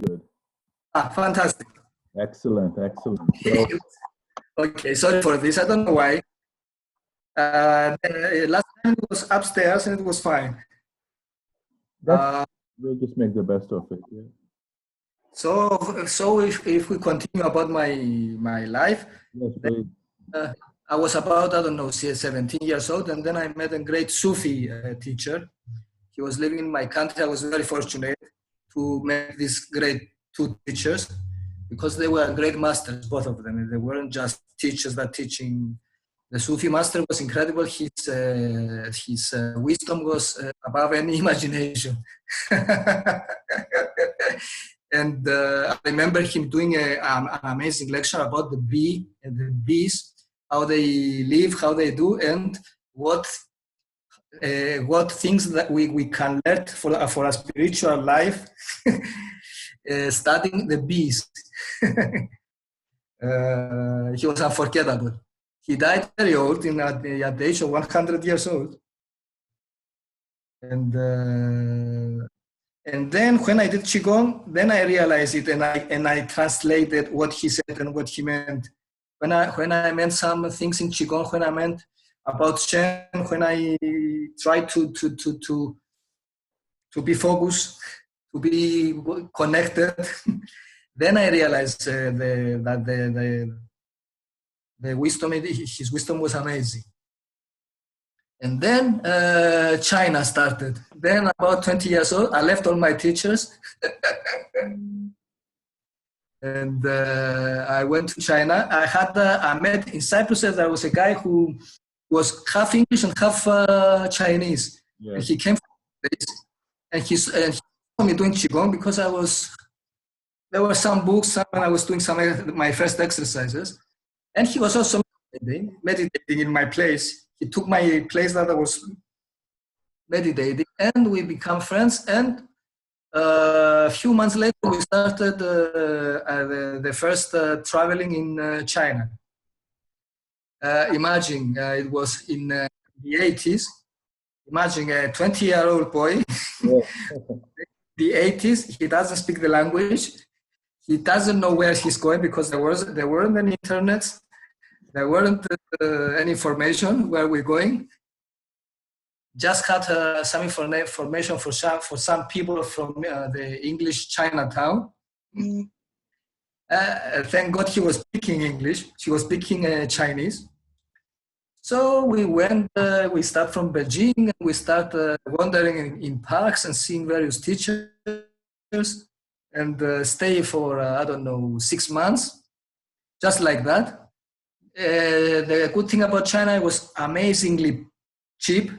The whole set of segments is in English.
Good. Fantastic. Excellent. So, Okay, sorry for this. I don't know why. Last time it was upstairs and it was fine. we'll just make the best of it. Yeah. So if we continue about my life, Yes, please. I was about, I don't know, 17 years old, and then I met a great Sufi teacher. He was living in my country. I was very fortunate to meet these great two teachers because they were great masters, both of them. They weren't just teachers that teaching. The Sufi master was incredible. His wisdom was above any imagination. And I remember him doing an amazing lecture about the bee and the bees, how they live, how they do, and what things that we can learn for a spiritual life studying the bees. He was unforgettable. He died very old, at the age of 100 years old. And then when I did Qigong, then I realized it, and I translated what he said and what he meant. When I meant some things in Qigong, when I meant about Shen, when I tried to be focused, to be connected, then I realized that the wisdom, his wisdom was amazing. And then China started. Then about 20 years old, I left all my teachers. And I went to China. I met in Cyprus, there was a guy who was half English and half Chinese. Yes. And he came from this, and he saw me doing Qigong because there were some books, and I was doing my first exercises. And he was also meditating in my place. He took my place that I was meditating, and we became friends. And a few months later, we started the first traveling in China. Imagine, it was in the 80s. Imagine a 20-year-old boy, the 80s, he doesn't speak the language. He doesn't know where he's going because there weren't any internet. There weren't any information where we're going. Just had some information for some people from the English Chinatown. Thank God he was speaking English. He was speaking Chinese. So we went, we start from Beijing, and we start wandering in parks and seeing various teachers, and stay for, 6 months, just like that. The good thing about China, it was amazingly cheap.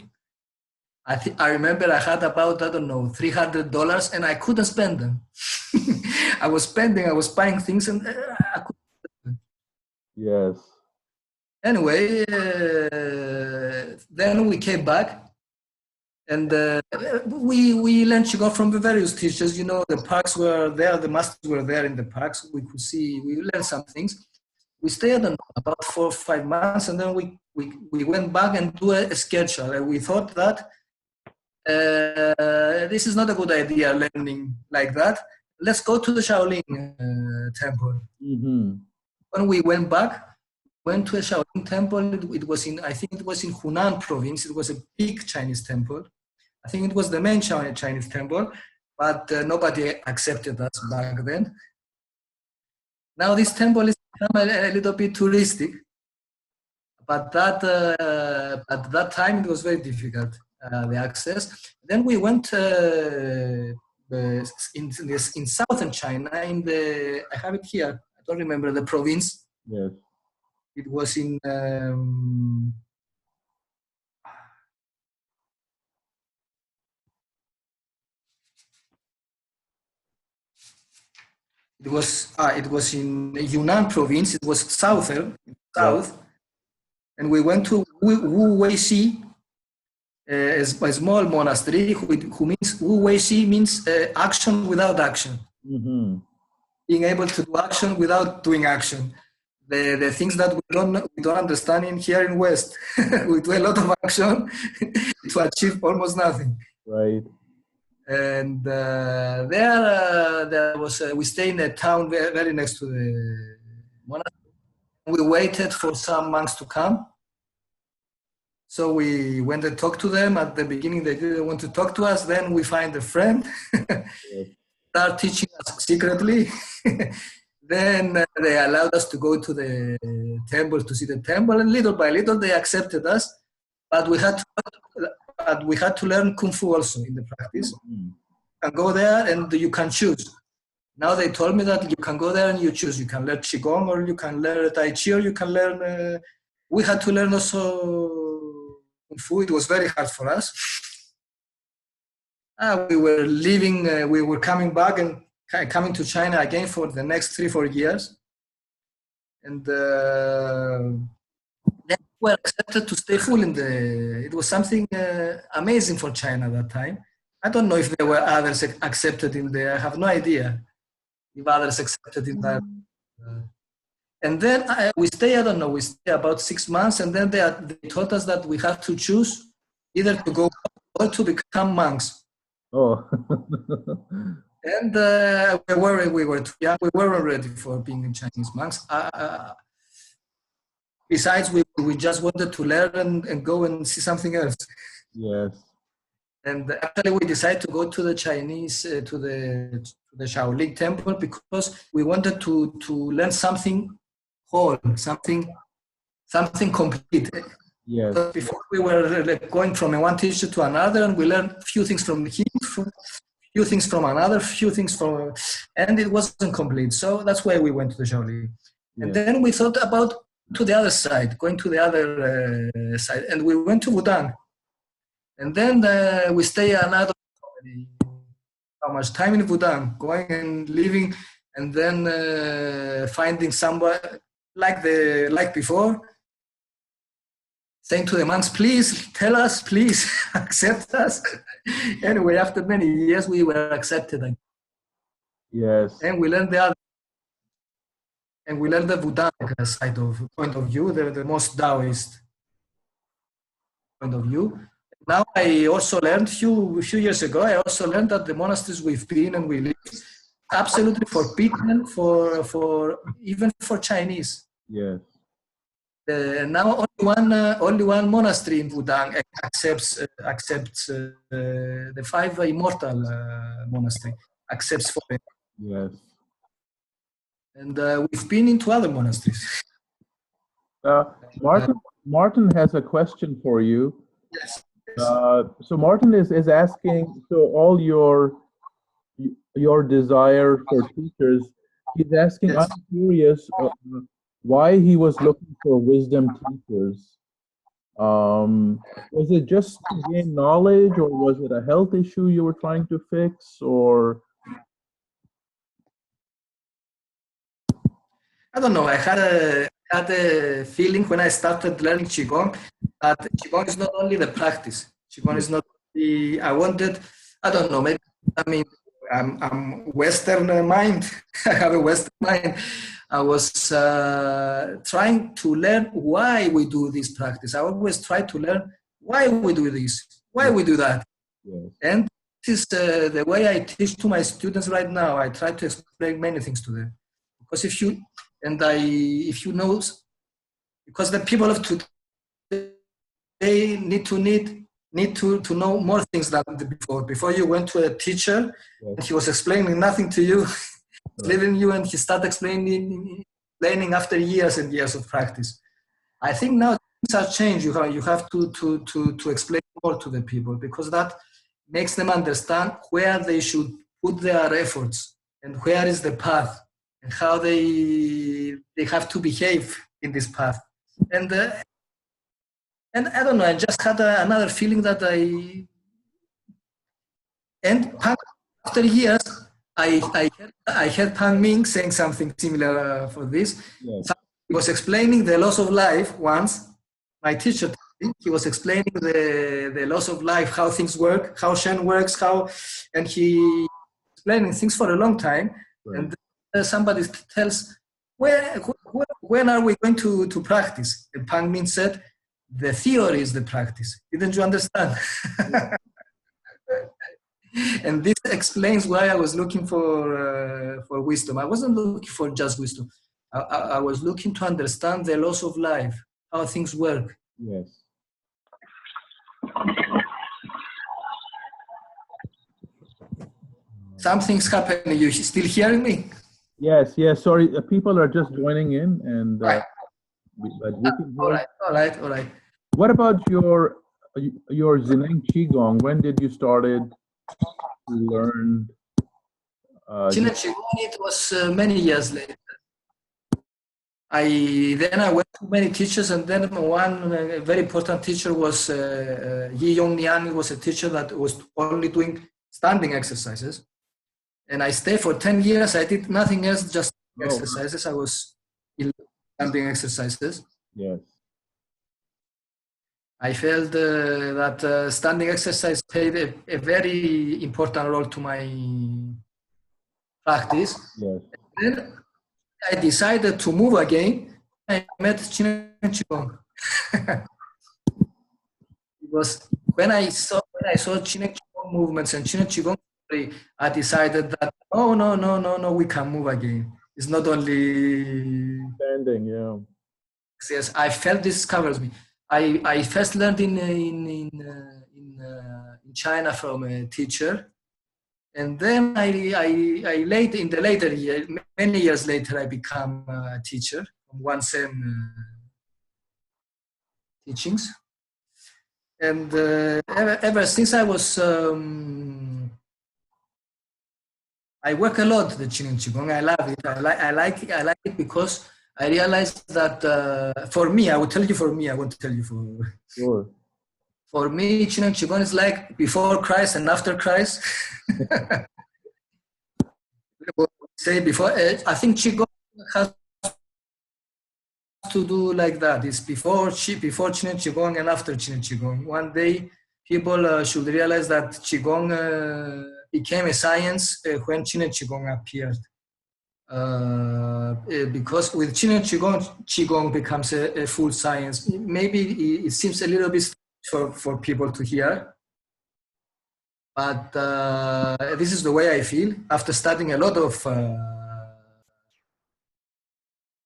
I remember I had about, $300, and I couldn't spend them. I was buying things, and I couldn't spend them. Yes. Anyway, then we came back, and we learned Qigong from the various teachers. The parks were there, the masters were there in the parks. We learned some things. We stayed about 4 or 5 months, and then we went back and do a schedule. And we thought that this is not a good idea, learning like that. Let's go to the Shaolin temple. Mm-hmm. When we went to a Shaolin temple. It was in Hunan province. It was a big Chinese temple. I think it was the main Chinese temple, but nobody accepted us back then. Now this temple is become a little bit touristic, but at that time it was very difficult, the access. Then we went in southern China, I have it here, I don't remember the province. Yes. It was in it was in Yunnan province. It was south, and we went to Wu Wei Xi, a small monastery. Who means Wu Wei Xi means action without action. Mm-hmm. Being able to do action without doing action. The things that we don't understand here in West. We do a lot of action to achieve almost nothing. Right. And there was we stay in a town very next to the monastery. We waited for some monks to come. So we went and talked to them. At the beginning, they didn't want to talk to us. Then we find a friend, start teaching us secretly. Then they allowed us to go to the temple to see the temple, and little by little they accepted us. But we had to learn Kung Fu also in the practice. You can go there and you can choose. Now they told me that you can go there and you choose. You can learn Qigong or you can learn Tai Chi or you can learn. We had to learn also Kung Fu. It was very hard for us. We were leaving. We were coming back and coming to China again for the next 3-4 years, and then we were accepted to stay full in the. It was something amazing for China at that time. I don't know if there were others accepted in there. I have no idea if others accepted in that. And then we stay. I don't know. We stay about 6 months, and then they told us that we have to choose either to go or to become monks. Oh. And we were too young. We weren't ready for being Chinese monks. Besides, we just wanted to learn and go and see something else. Yes. And actually, we decided to go to the Chinese, to the Shaolin temple, because we wanted to learn something whole, something complete. Yes. So before we were going from one teacher to another, and we learned a few things from him, few things from another, few things from, and it wasn't complete. So that's why we went to the Shaolin. Yeah. And then we thought about to the other side, going to the other side, and we went to Wudang. And then we stay another how much time in Wudang, going and living, and then finding somewhere like before, saying to the monks, please tell us, please accept us. Anyway, after many years, we were accepted. Yes. And we learned the other. And we learned the Buddha side of point of view, the most Taoist point of view. Now I also learned a few years ago, I also learned that the monasteries we've been and we live absolutely forbidden for even for Chinese. Yes. Now only one monastery in Wudang accepts the 5 immortal monastery accepts for it. Yes. And we've been into other monasteries. Martin has a question for you. Yes. So Martin is asking, so all your desire for teachers, he's asking, yes. I'm curious why he was looking for wisdom teachers. Was it just to gain knowledge, or was it a health issue you were trying to fix, or? I don't know. I had a feeling when I started learning Qigong that Qigong is not only the practice. Qigong is not the. I don't know. Maybe I'm Western mind. I have a Western mind. I was trying to learn why we do this practice. I always try to learn why we do this, why we do that. Yes. And this is the way I teach to my students right now. I try to explain many things to them. Because if you know, because the people of today need to know more things than before. Before you went to a teacher, yes. And he was explaining nothing to you, leaving you, and he started explaining after years and years of practice. I think now things have changed. You have to explain more to the people, because that makes them understand where they should put their efforts and where is the path, and how they have to behave in this path. And I don't know, I just had another feeling that after years, I heard Pan Ming saying something similar for this. Yes. He was explaining the laws of life once. My teacher, he was explaining the laws of life, how things work, how Shen works, and he explaining things for a long time. Right. And somebody tells, when are we going to practice? And Pan Ming said, the theory is the practice. Didn't you understand? And this explains why I was looking for wisdom. I wasn't looking for just wisdom. I was looking to understand the laws of life, how things work. Yes. Something's happening. You still hearing me? Yes, yes. Sorry, people are just joining in, and Right. but we can All hear. right. What about your Zineng Qigong? When did you started to learn? Qigong, it was many years later. I went to many teachers, and then one very important teacher was Yi Yong Nian. Was a teacher that was only doing standing exercises, and I stayed for 10 years. I did nothing else, just exercises. I was in standing exercises. Yes. I felt that standing exercise played a very important role to my practice. Yes. Then I decided to move again. I met Qigong. It was when I saw Qigong movements and Qigong, I decided that no, we can move again. It's not only Standing, yeah. Yes, I felt this covers me. I first learned in China from a teacher, and then I later in the later year, many years later, I become a teacher from one same teachings, and ever since I was I work a lot the Qigong. I love it. I like it because I realized that for me, I will tell you for me. I won't tell you for. Sure. For me, Qigong is like before Christ and after Christ. Say before, I think Qigong has to do like that. It's before Qigong and after Qigong. One day, people should realize that Qigong became a science when Qigong appeared. Because with Qigong becomes a full science. Maybe it seems a little bit for people to hear, but this is the way I feel after studying a lot of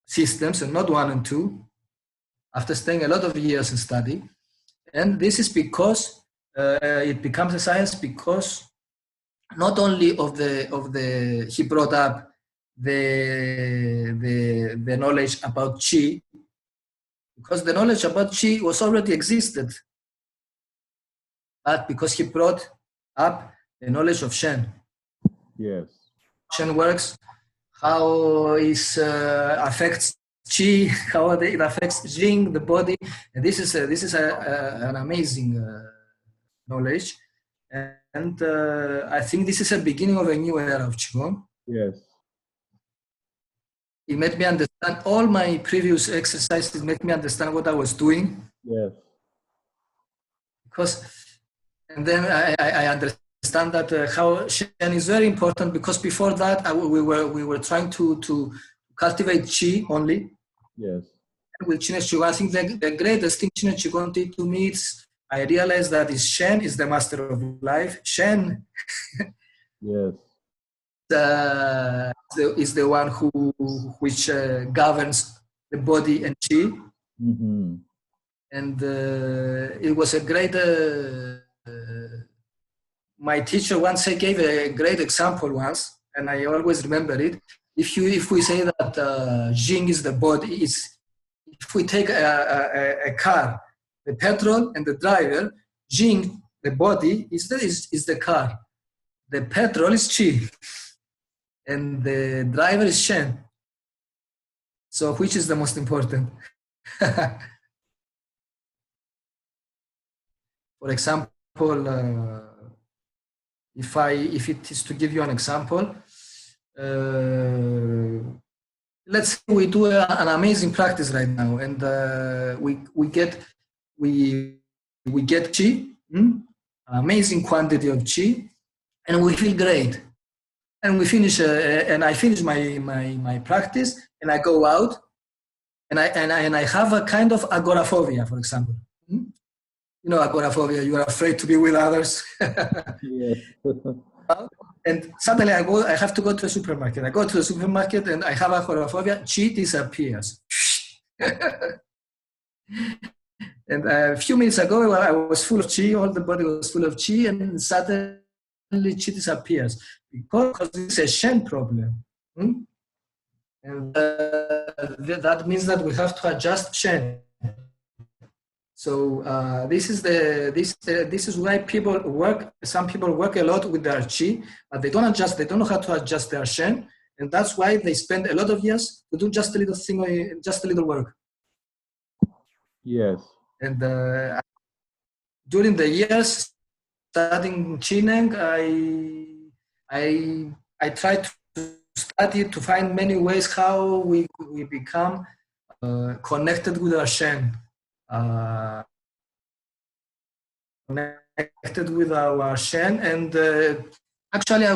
systems, and not one and two, after staying a lot of years in study. And this is because it becomes a science because not only he brought up the knowledge about Qi, because the knowledge about Qi was already existed, but because he brought up the knowledge of Shen. Yes. Shen works, how it affects Qi, how it affects Jing, the body, and this is an amazing knowledge, and I think this is a beginning of a new era of Qigong. Yes. It made me understand all my previous exercises. Made me understand what I was doing. Yes. And then I understand that how Shen is very important, because before that we were trying to cultivate Qi only. Yes. And with Qigong, I think the greatest thing Qigong did to me is I realized that Shen is the master of life. Shen. Yes. Is the one which governs the body and Qi. Mm-hmm. And it was a great. My teacher once gave a great example once, and I always remember it. If we say that Jing is the body, if we take a car, the petrol and the driver, Jing, the body, is the car. The petrol is Qi. And the driver is Shen. So which is the most important? For example, if it is to give you an example, let's say we do an amazing practice right now, and we get Qi, an amazing quantity of Qi, and we feel great. And we finish, and I finish my practice, and I go out, and I have a kind of agoraphobia, for example. you know, agoraphobia, you are afraid to be with others. Yes. And suddenly I have to go to a supermarket. I go to the supermarket and I have agoraphobia, chi disappears. And a few minutes ago, I was full of chi, all the body was full of chi, and suddenly chi disappears because it's a Shen problem. And that means that we have to adjust Shen. So this is why people work. Some people work a lot with their chi, but they don't adjust. They don't know how to adjust their Shen, and that's why they spend a lot of years to do just a little thing, just a little work. Yes. And during the years studying Qigong, I tried to study to find many ways how we become connected with our Shen, connected with our Shen, and actually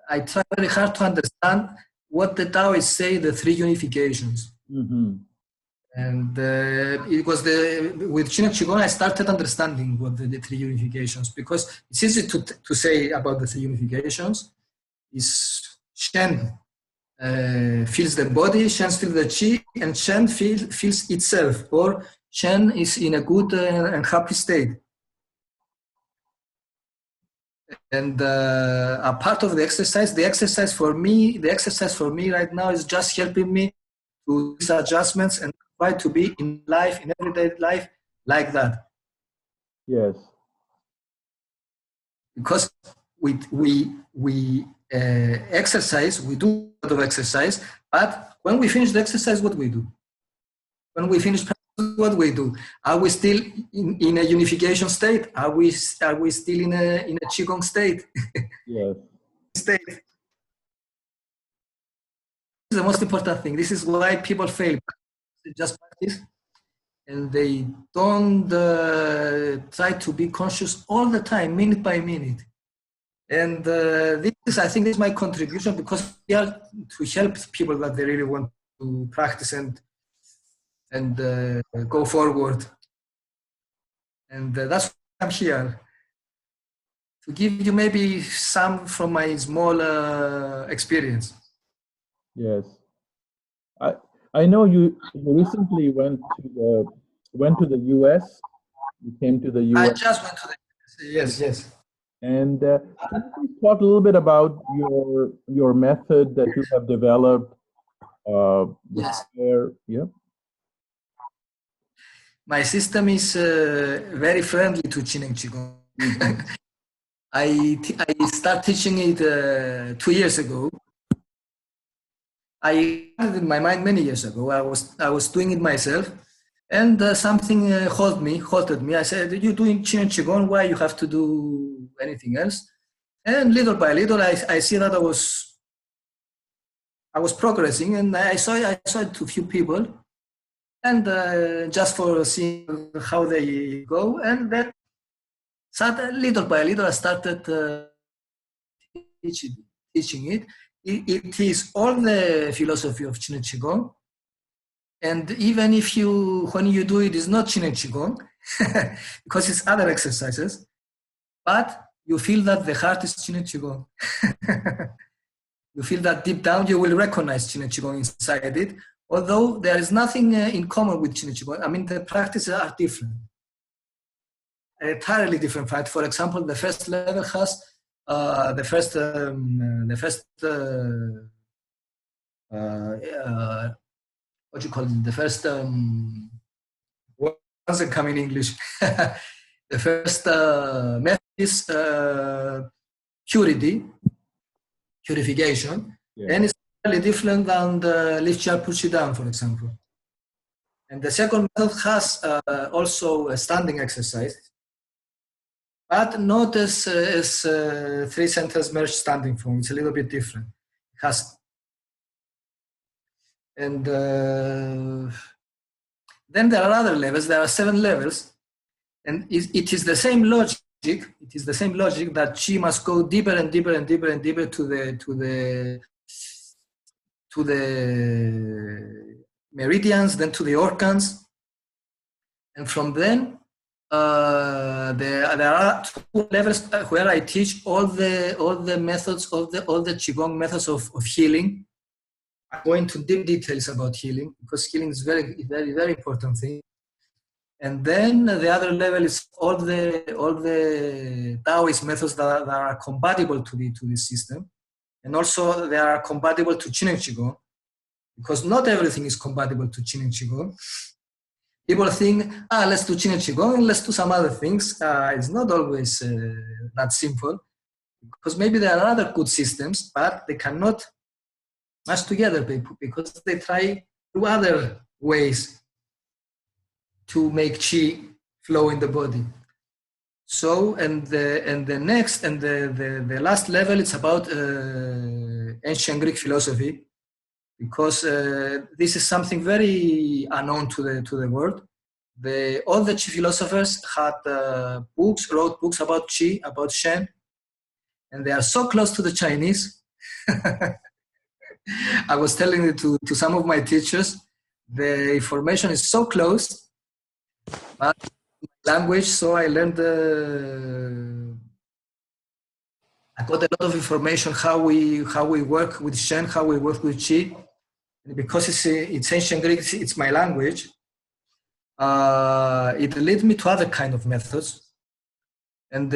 I tried very hard to understand what the Taoists say, the three unifications. Mm-hmm. And it was with Qigong I started understanding what the three unifications, because it's easy to say about the three unifications. Is Shen feels the body, Shen feels the Qi, and Shen feels itself, or Shen is in a good and happy state. And a part of the exercise for me right now is just helping me to these adjustments and try to be in life, in everyday life, like that. Yes. Because we exercise, we do a lot of exercise, but when we finish the exercise, what we do? When we finish, what we do? Are we still in a unification state? Are we still in a Qigong state? Yes. State. This is the most important thing. This is why people fail. They just practice, and they don't try to be conscious all the time, minute by minute. And this is, I think, this is my contribution, because we are to help people that they really want to practice and go forward. And that's why I'm here, to give you maybe some from my small experience. Yes. I know you recently went to the US. You came to the US. I just went to the yes. And can you please talk a little bit about your method that you have developed? Yes. Yeah. My system is very friendly to Qigong. Mm-hmm. I started teaching it 2 years ago. I had it in my mind many years ago. I was doing it myself, and something halted me. I said, "You're doing Qigong. Why you have to do anything else?" And little by little, I see that I was progressing, and I saw it to a few people, and just for seeing how they go, and then little by little, I started teaching it. It is all the philosophy of Qigong, and even if when you do it, it's not Qigong, because it's other exercises, but you feel that the heart is Qigong. You feel that deep down you will recognize Qigong inside it, although there is nothing in common with Qigong. I mean, the practices are different, entirely different. For example, the first level has what you call it? The first what doesn't come in English. The first method is purification, Yeah. and it's really different than the lift chair push it down, for example. And the second method has also a standing exercise, but not as 3 centers merge standing form. It's a little bit different. It has, and then there are other levels. There are 7 levels, and it is the same logic. It is the same logic that Qi must go deeper and deeper and deeper and deeper to the meridians, then to the organs, and from then there are two levels where I teach all the methods, all the Qigong methods of healing. I go into deep details about healing because healing is very important thing. And then the other level is all the Taoist methods that are compatible to the system, and also they are compatible to Qin and Qigong, because not everything is compatible to Qin and Qigong. People think, let's do Qin and Qigong and let's do some other things. It's not always that simple, because maybe there are other good systems, but they cannot match together because they try through other ways to make Qi flow in the body. So, and the next and the last level, it's about ancient Greek philosophy, because this is something very unknown to the world. All the Qi philosophers had wrote books about Qi, about Shen, and they are so close to the Chinese. I was telling it to some of my teachers, the information is so close, but language, so I learned, I got a lot of information how we work with Shen, how we work with Qi. And because it's ancient Greek, it's my language, it led me to other kind of methods. And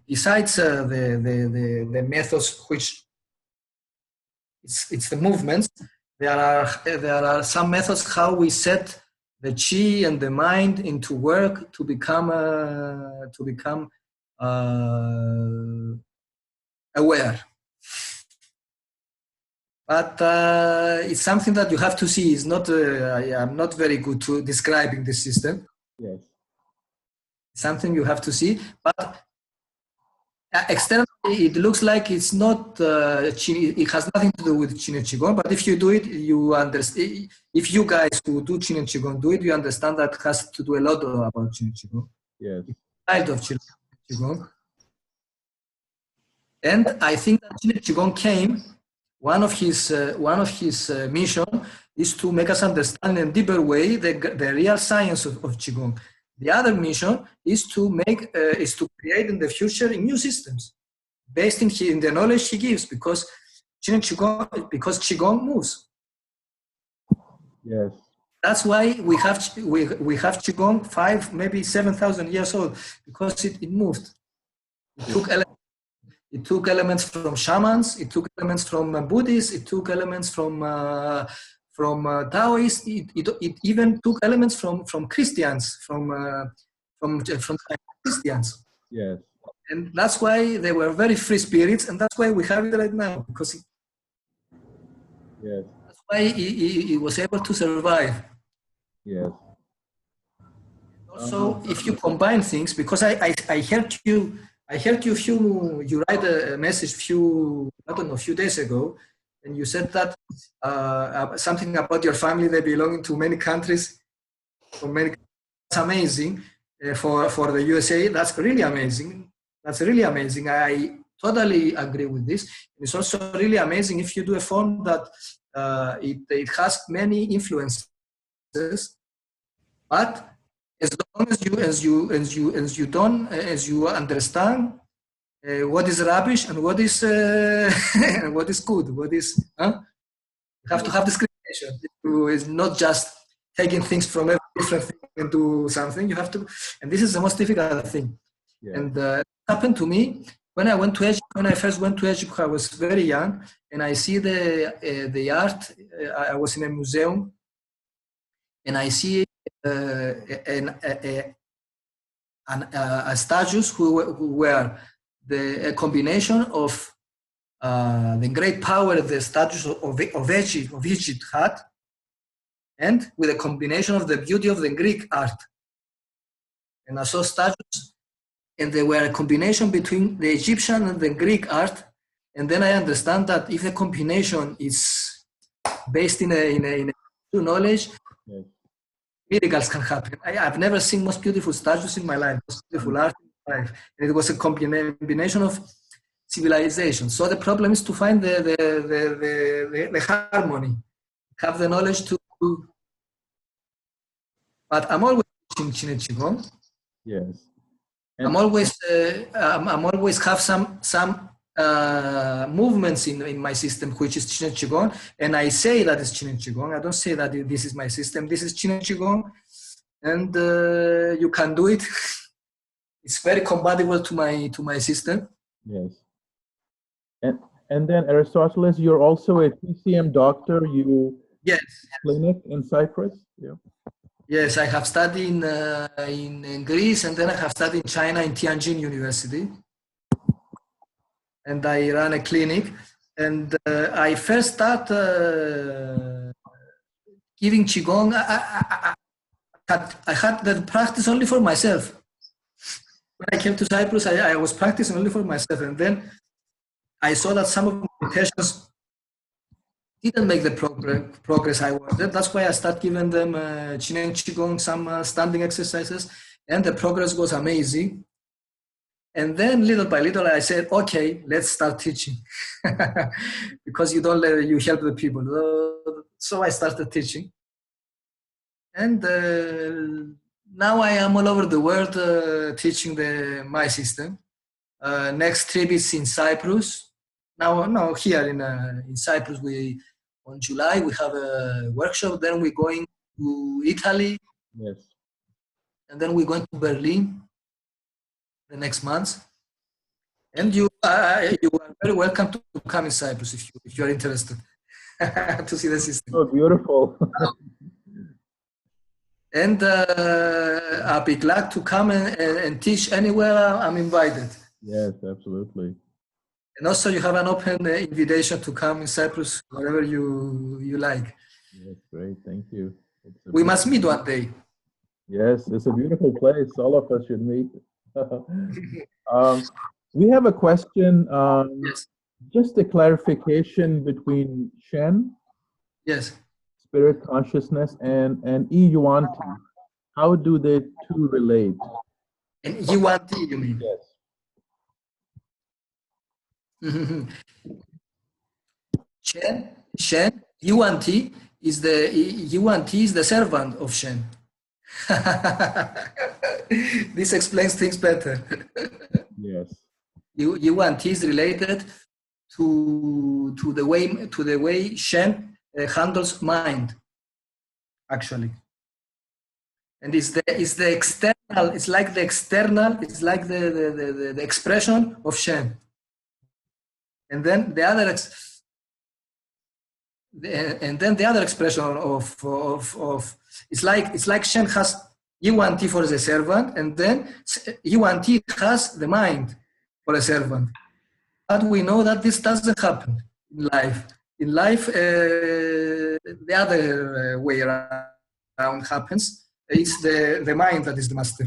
besides the methods which it's the movements, there are some methods how we set the Qi and the mind into work to become aware. But it's something that you have to see. It's not. I'm not very good to describing the system. Yes. Something you have to see, but externally it looks like it's not. It has nothing to do with Qin and Qigong. But if you do it, you understand. If you guys who do Qin and Qigong do it, you understand that it has to do a lot about Qin and Qigong. Yes. Kind of Qin and Qigong. And I think that Qin and Qigong came. One of his mission is to make us understand in a deeper way the real science of Qigong. The other mission is to create in the future new systems based in the knowledge he gives, because Qigong moves. Yes. That's why we have Qigong 5, maybe 7,000 years old, because it moved. It took elements from shamans. It took elements from Buddhists. It took elements from Taoists. It even took elements from Christians, from Christians. Yes. And that's why they were very free spirits, and that's why we have it right now, because yes. That's why he was able to survive. Yes. Also, if you combine things, because I heard you. You write a message few days ago, and you said that something about your family, they belong to many countries, That's amazing for the USA. That's really amazing. I totally agree with this. It's also really amazing if you do a form that it has many influences, but as long as you understand what is rubbish and what is what is good, you have to have discrimination. It's not just taking things from every different thing into something. You have to, and this is the most difficult thing. Yeah. And it happened to me when I went to Egypt. When I first went to Egypt, I was very young, and I see the art. I was in a museum, and I see statues who were a combination of the great power the statues of Egypt had, and with a combination of the beauty of the Greek art. And I saw statues, and they were a combination between the Egyptian and the Greek art. And then I understand that if the combination is based in a true knowledge, yes, miracles can happen. I've never seen most beautiful statues in my life, most beautiful art in my life. And it was a combination of civilization. So the problem is to find the harmony, have the knowledge to. But I'm always teaching Qin and Qigong. Yes. I'm always have some movements in my system, which is Qin and Qigong, and I say that it's Qin and Qigong. I don't say that this is my system. This is Qin and Qigong, and you can do it. It's very compatible to my system. Yes. And then Aristotelis, you're also a TCM doctor. Yes. Clinic in Cyprus. Yeah. Yes, I have studied in Greece, and then I have studied in China in Tianjin University. And I run a clinic. And I first started giving Qigong. I had the practice only for myself. When I came to Cyprus, I was practicing only for myself. And then I saw that some of my patients didn't make the progress I wanted. That's why I started giving them Qin and Qigong, some standing exercises, and the progress was amazing. And then little by little, I said, okay, let's start teaching. Because you help the people. So I started teaching. And now I am all over the world teaching my system. Next trip is in Cyprus. Now here in Cyprus, on July, we have a workshop. Then we're going to Italy. Yes. And then we're going to Berlin the next month. And you are very welcome to come in Cyprus if you are interested to see the system. Oh, beautiful. And I'll be glad to come and teach anywhere I'm invited. Yes, absolutely. And also you have an open invitation to come in Cyprus wherever you like. Yes, great. Thank you. We must meet one day. Yes, it's a beautiful place. All of us should meet. We have a question. Yes. Just a clarification between Shen, yes, spirit consciousness, and Yuanti. How do the two relate? And Yuanti, you mean? Yes. Shen, Yuanti is the servant of Shen. This explains things better. Yes. Yuanti is related to the way Shen handles mind, actually, and it's the external. It's like the external. It's like the expression of Shen. And then the other expression of it's like Shen has Yuanti for the servant, and then Yuanti has the mind for a servant. But we know that this doesn't happen in life. In life, the other way around happens. It's the mind that is the master.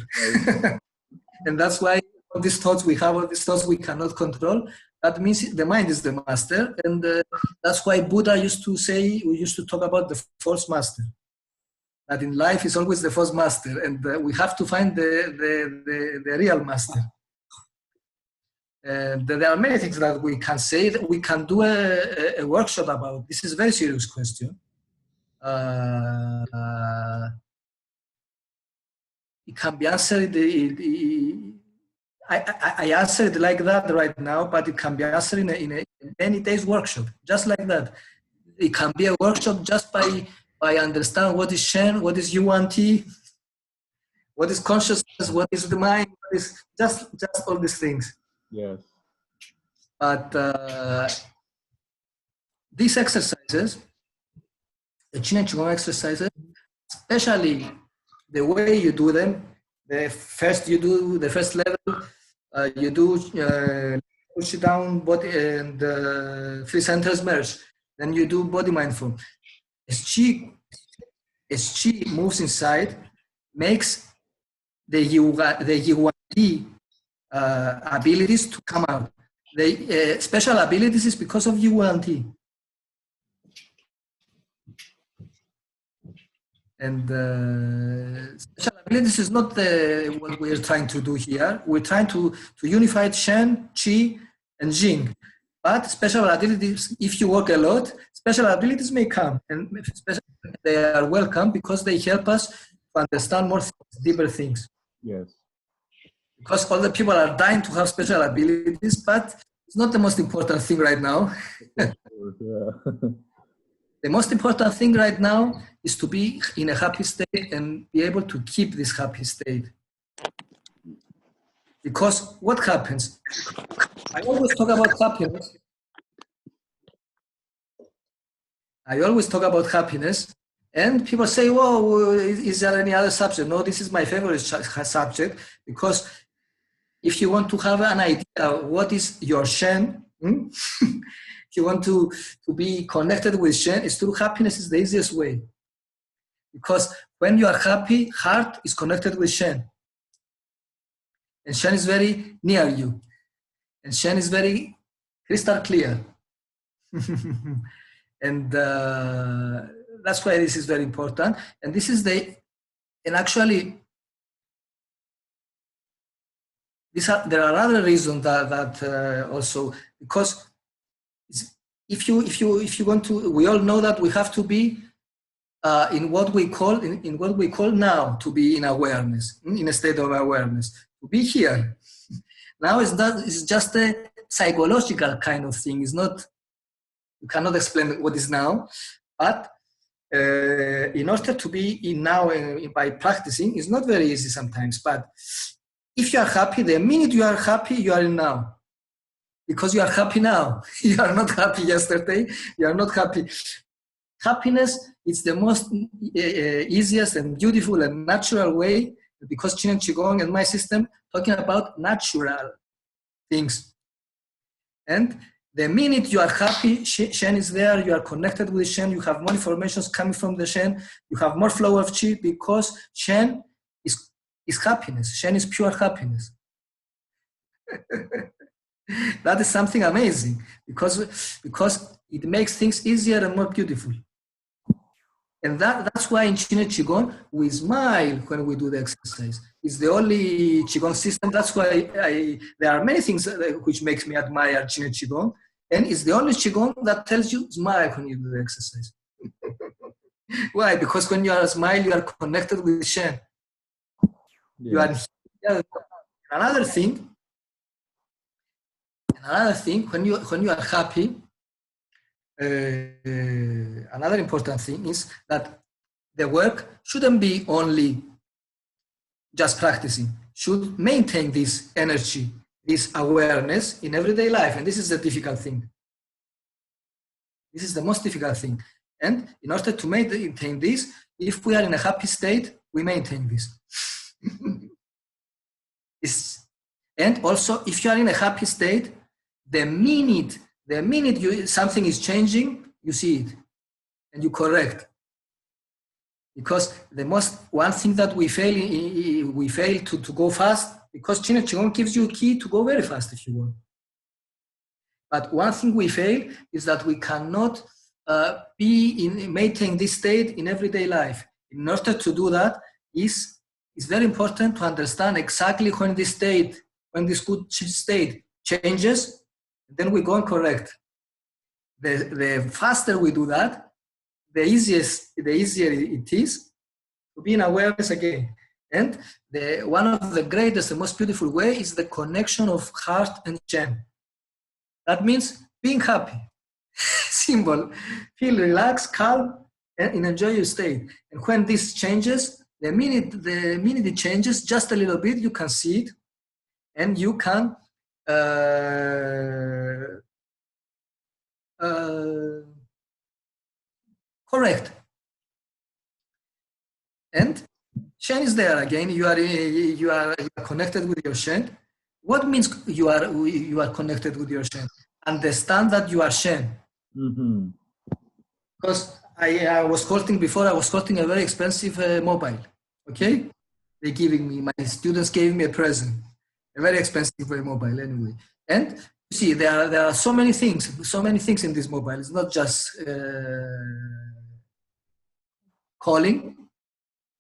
And that's why all these thoughts we have, all these thoughts we cannot control, that means the mind is the master. And that's why Buddha used to talk about the false master. That in life is always the false master, and we have to find the real master. And there are many things that we can say. That we can do a workshop about. This is a very serious question. It can be answered. I answer it like that right now, but it can be answered in a many days workshop, just like that. It can be a workshop just by understand what is Shen, what is Yuanti, what is consciousness, what is the mind, what is just all these things. Yes. But these exercises, the Qin and Qigong exercises, especially the way you do them, the first level, you do push down body and 3 centers merge. Then you do body mindful. As Qi moves inside, makes the Yuanti abilities to come out. The special abilities is because of Yuanti. And special abilities is not what we're trying to do here. We're trying to unify Shen, Qi, and Jing. But special abilities, if you work a lot, special abilities may come. And they are welcome because they help us understand more things, deeper things. Yes. Because all the people are dying to have special abilities, but it's not the most important thing right now. Yeah. The most important thing right now is to be in a happy state and be able to keep this happy state. Because what happens? I always talk about happiness. And people say, "Well, is there any other subject?" No, this is my favorite subject, because if you want to have an idea what is your Shen, if you want to be connected with Shen, it's through happiness is the easiest way. Because when you are happy, heart is connected with Shen. And Shen is very near you. And Shen is very crystal clear. And that's why this is very important. And this is and actually, there are other reasons that also, because if you want to, we all know that we have to be in what we call now, to be in awareness, in a state of awareness, to be here. Now it's just a psychological kind of thing. It's not, you cannot explain what is now, but in order to be in now by practicing, it's not very easy sometimes. But if you are happy, the minute you are happy, you are in now. Because you are happy now. You are not happy yesterday. You are not happy. Happiness is the most easiest and beautiful and natural way, because Qin and Qigong and my system talking about natural things. And the minute you are happy, Shen is there, you are connected with Shen, you have more information coming from the Shen, you have more flow of Qi, because Shen is happiness. Shen is pure happiness. That is something amazing, because it makes things easier and more beautiful. And that's why in Qin and Qigong, we smile when we do the exercise. It's the only Qigong system. That's why there are many things which makes me admire Qin and Qigong. And it's the only Qigong that tells you smile when you do the exercise. Why? Because when you are smile, you are connected with Shen. Yeah. You are here. Another thing, when you are happy, another important thing is that the work shouldn't be only just practicing, should maintain this energy, this awareness in everyday life. And this is the difficult thing. This is the most difficult thing. And in order to maintain this, if we are in a happy state, we maintain this. And also, if you are in a happy state, the minute something is changing, you see it and you correct. Because one thing that we fail to go fast, because Qin and Qigong gives you a key to go very fast if you want. But one thing we fail is that we cannot maintain this state in everyday life. In order to do that, it's very important to understand exactly when this good state changes. Then we go and correct. The faster we do that, the easier it is to be in awareness again. And one of the greatest and most beautiful way is the connection of heart and Shen. That means being happy. Simple. Feel relaxed, calm, and enjoy your state. And when this changes, the minute it changes just a little bit, you can see it, and you can correct. And Shen is there again. You are connected with your Shen. What means you are connected with your Shen? Understand that you are Shen. Mm-hmm. Because I was quoting before. I was quoting a very expensive mobile. Okay, my students gave me a present, a very expensive mobile anyway. And you see, there are so many things in this mobile. It's not just calling,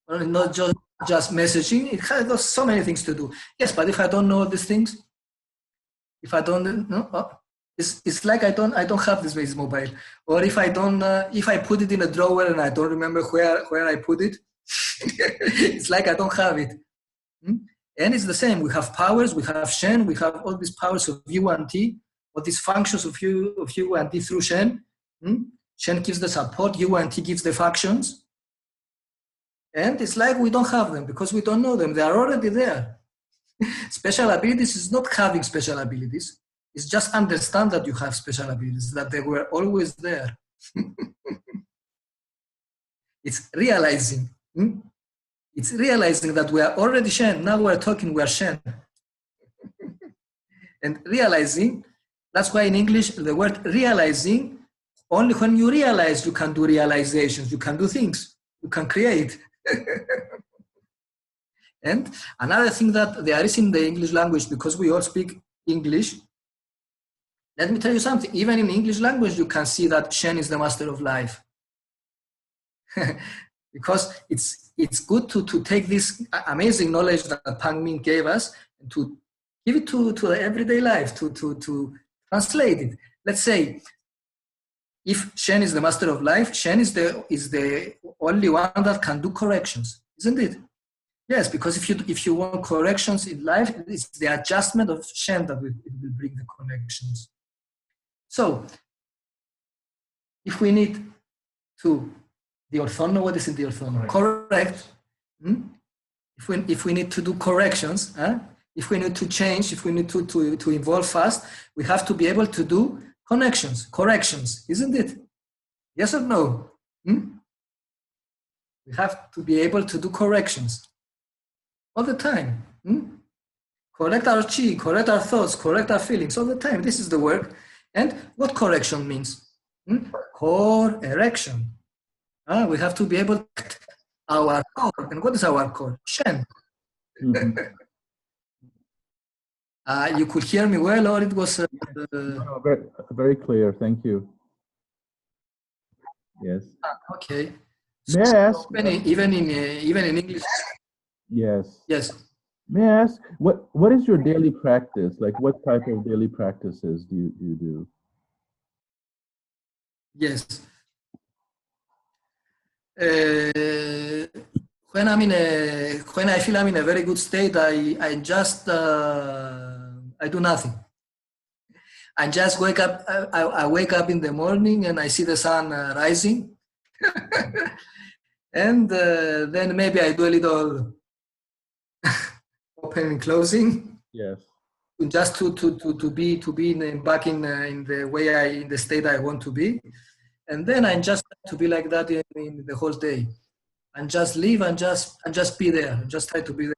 or not just messaging. It has so many things to do. Yes, but if I don't know these things, if I don't know, it's like I don't have this mobile. Or if I put it in a drawer and I don't remember where I put it, It's like I don't have it. And it's the same. We have powers, we have Shen, we have all these powers of U and T, all these functions of U and T through Shen. Shen gives the support, U and T gives the functions. And it's like we don't have them because we don't know them. They are already there. Special abilities is not having special abilities. It's just understand that you have special abilities, that they were always there. It's realizing. It's realizing that we are already Shen. Now we're talking, we are Shen. And realizing, that's why in English, the word realizing, only when you realize you can do realizations, you can do things, you can create. And another thing that there is in the English language, because we all speak English, let me tell you something, even in English language, you can see that Shen is the master of life. Because it's good to take this amazing knowledge that Pang Ming gave us and to give it to the everyday life, to translate it. Let's say, if Shen is the master of life, Shen is the only one that can do corrections, isn't it? Yes, because if you want corrections in life, it's the adjustment of Shen that will bring the connections. So, if we need to the orthono, what is in the orthono? Correct. If we need to do corrections, if we need to change, if we need to evolve fast, we have to be able to do corrections, isn't it? Yes or no? We have to be able to do corrections all the time. Correct our chi, correct our thoughts, correct our feelings all the time. This is the work. And what correction means? Core-erection. We have to be able to our core. And what is our core? Shen. You could hear me well, or it was... No, very clear, thank you. Yes. Okay. May I ask? Even in English. Yes. Yes. May I ask, what is your daily practice? Like, what type of daily practices do you do? Yes. When I feel I'm in a very good state, I just I do nothing. I just wake up. I wake up in the morning and I see the sun rising, and then maybe I do a little opening and closing. Yes. Just to be back in the way in the state I want to be, and then I just to be like that in the whole day, and just live and just be there, just try to be there.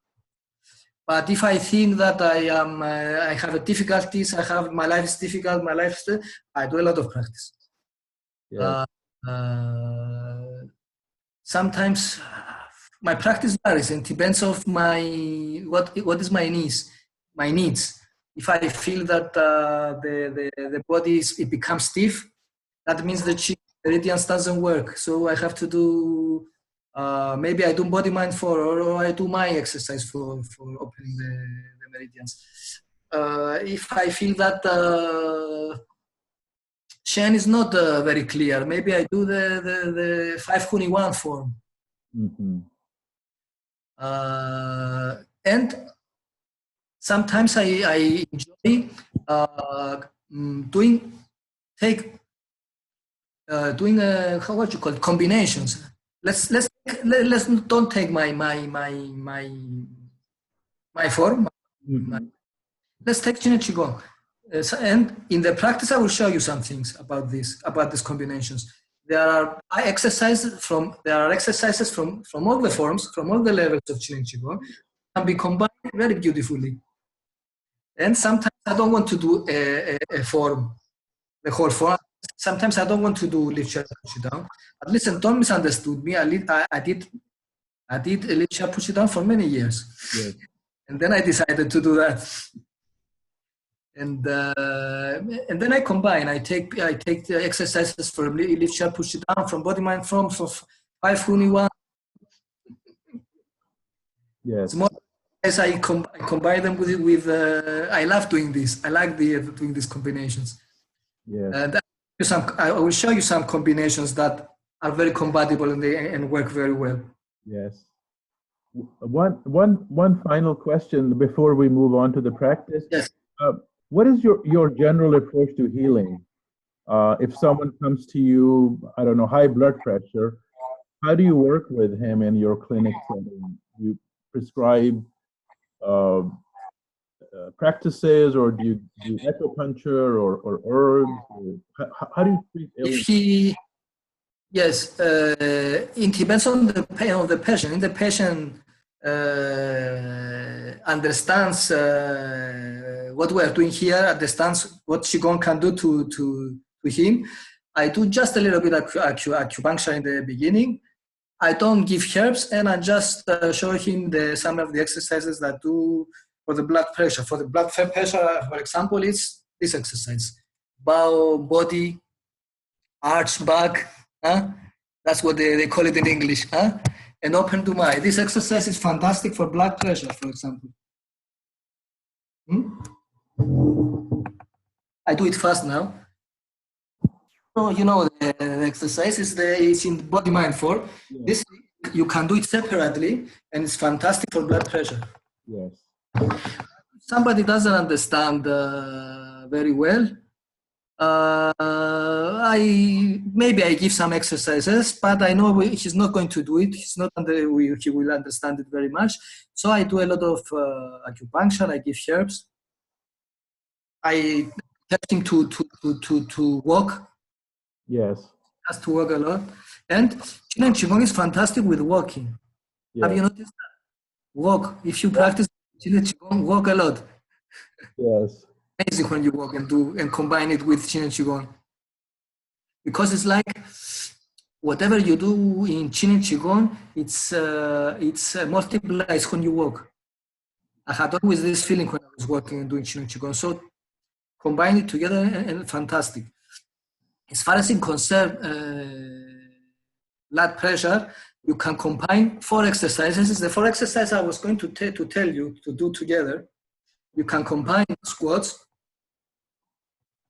But if I think that I have difficulties, my life is difficult, I do a lot of practice. Yes. Sometimes my practice varies and depends of what is my needs. If I feel that the body it becomes stiff, that means the chi meridians doesn't work. So I have to do maybe I do body mind or I do my exercise for opening the meridians. If I feel that Shen is not very clear, maybe I do the 5 Huni 1 form. And sometimes I enjoy doing what you call it, combinations. Let's don't take my form. Let's take Chin Qigong. And in the practice, I will show you some things about these combinations. There are exercises from all the forms, from all the levels of Chin Qigong, can be combined very beautifully. And sometimes I don't want to do a form, the whole form. Sometimes I don't want to do lift, shut, push it down. But listen, don't misunderstood me. I did lift, shut, push it down for many years. Yes. And then I decided to do that. And then I combine. I take the exercises for lift, shut, push it down, from body, mind, from 5 Huni 1. Yes. It's more as I combine them with I love doing this. I like doing these combinations. Yes. And I will show you some combinations that are very compatible and work very well. Yes. One final question before we move on to the practice. Yes. Uh, what is your general approach to healing? If someone comes to you, I don't know, high blood pressure, how do you work with him in your clinic setting? You prescribe practices, or do you do acupuncture or herbs? Or how do you treat If illness? he, yes, it depends on the pain of the patient. If the patient understands what we are doing here, understands what Qigong can do to him, I do just a little bit of acupuncture in the beginning. I don't give herbs, and I just show him some of the exercises that do for the blood pressure. For the blood pressure, for example, it's this exercise: bow, body, arch back. Huh? That's what they call it in English. Huh? And open to mind. This exercise is fantastic for blood pressure, for example. I do it fast now. So, you know, the exercise is in body mind 4. Yeah. This you can do it separately, and it's fantastic for blood pressure. Yes. If somebody doesn't understand very well, maybe I give some exercises, but I know he's not going to do it. He's not he will understand it very much. So I do a lot of acupuncture. I give herbs. I help him to walk. Yes. Has to walk a lot. And Qigong is fantastic with walking. Yes. Have you noticed that? Walk. If you practice Qigong, walk a lot. Yes. Amazing when you walk and combine it with Qigong. Because it's like whatever you do in Qigong, it's multiplies when you walk. I had always this feeling when I was walking and doing Qigong. So combine it together and fantastic. As far as in concern blood pressure, you can combine 4 exercises. The 4 exercises I was going to tell you to do together. You can combine squats.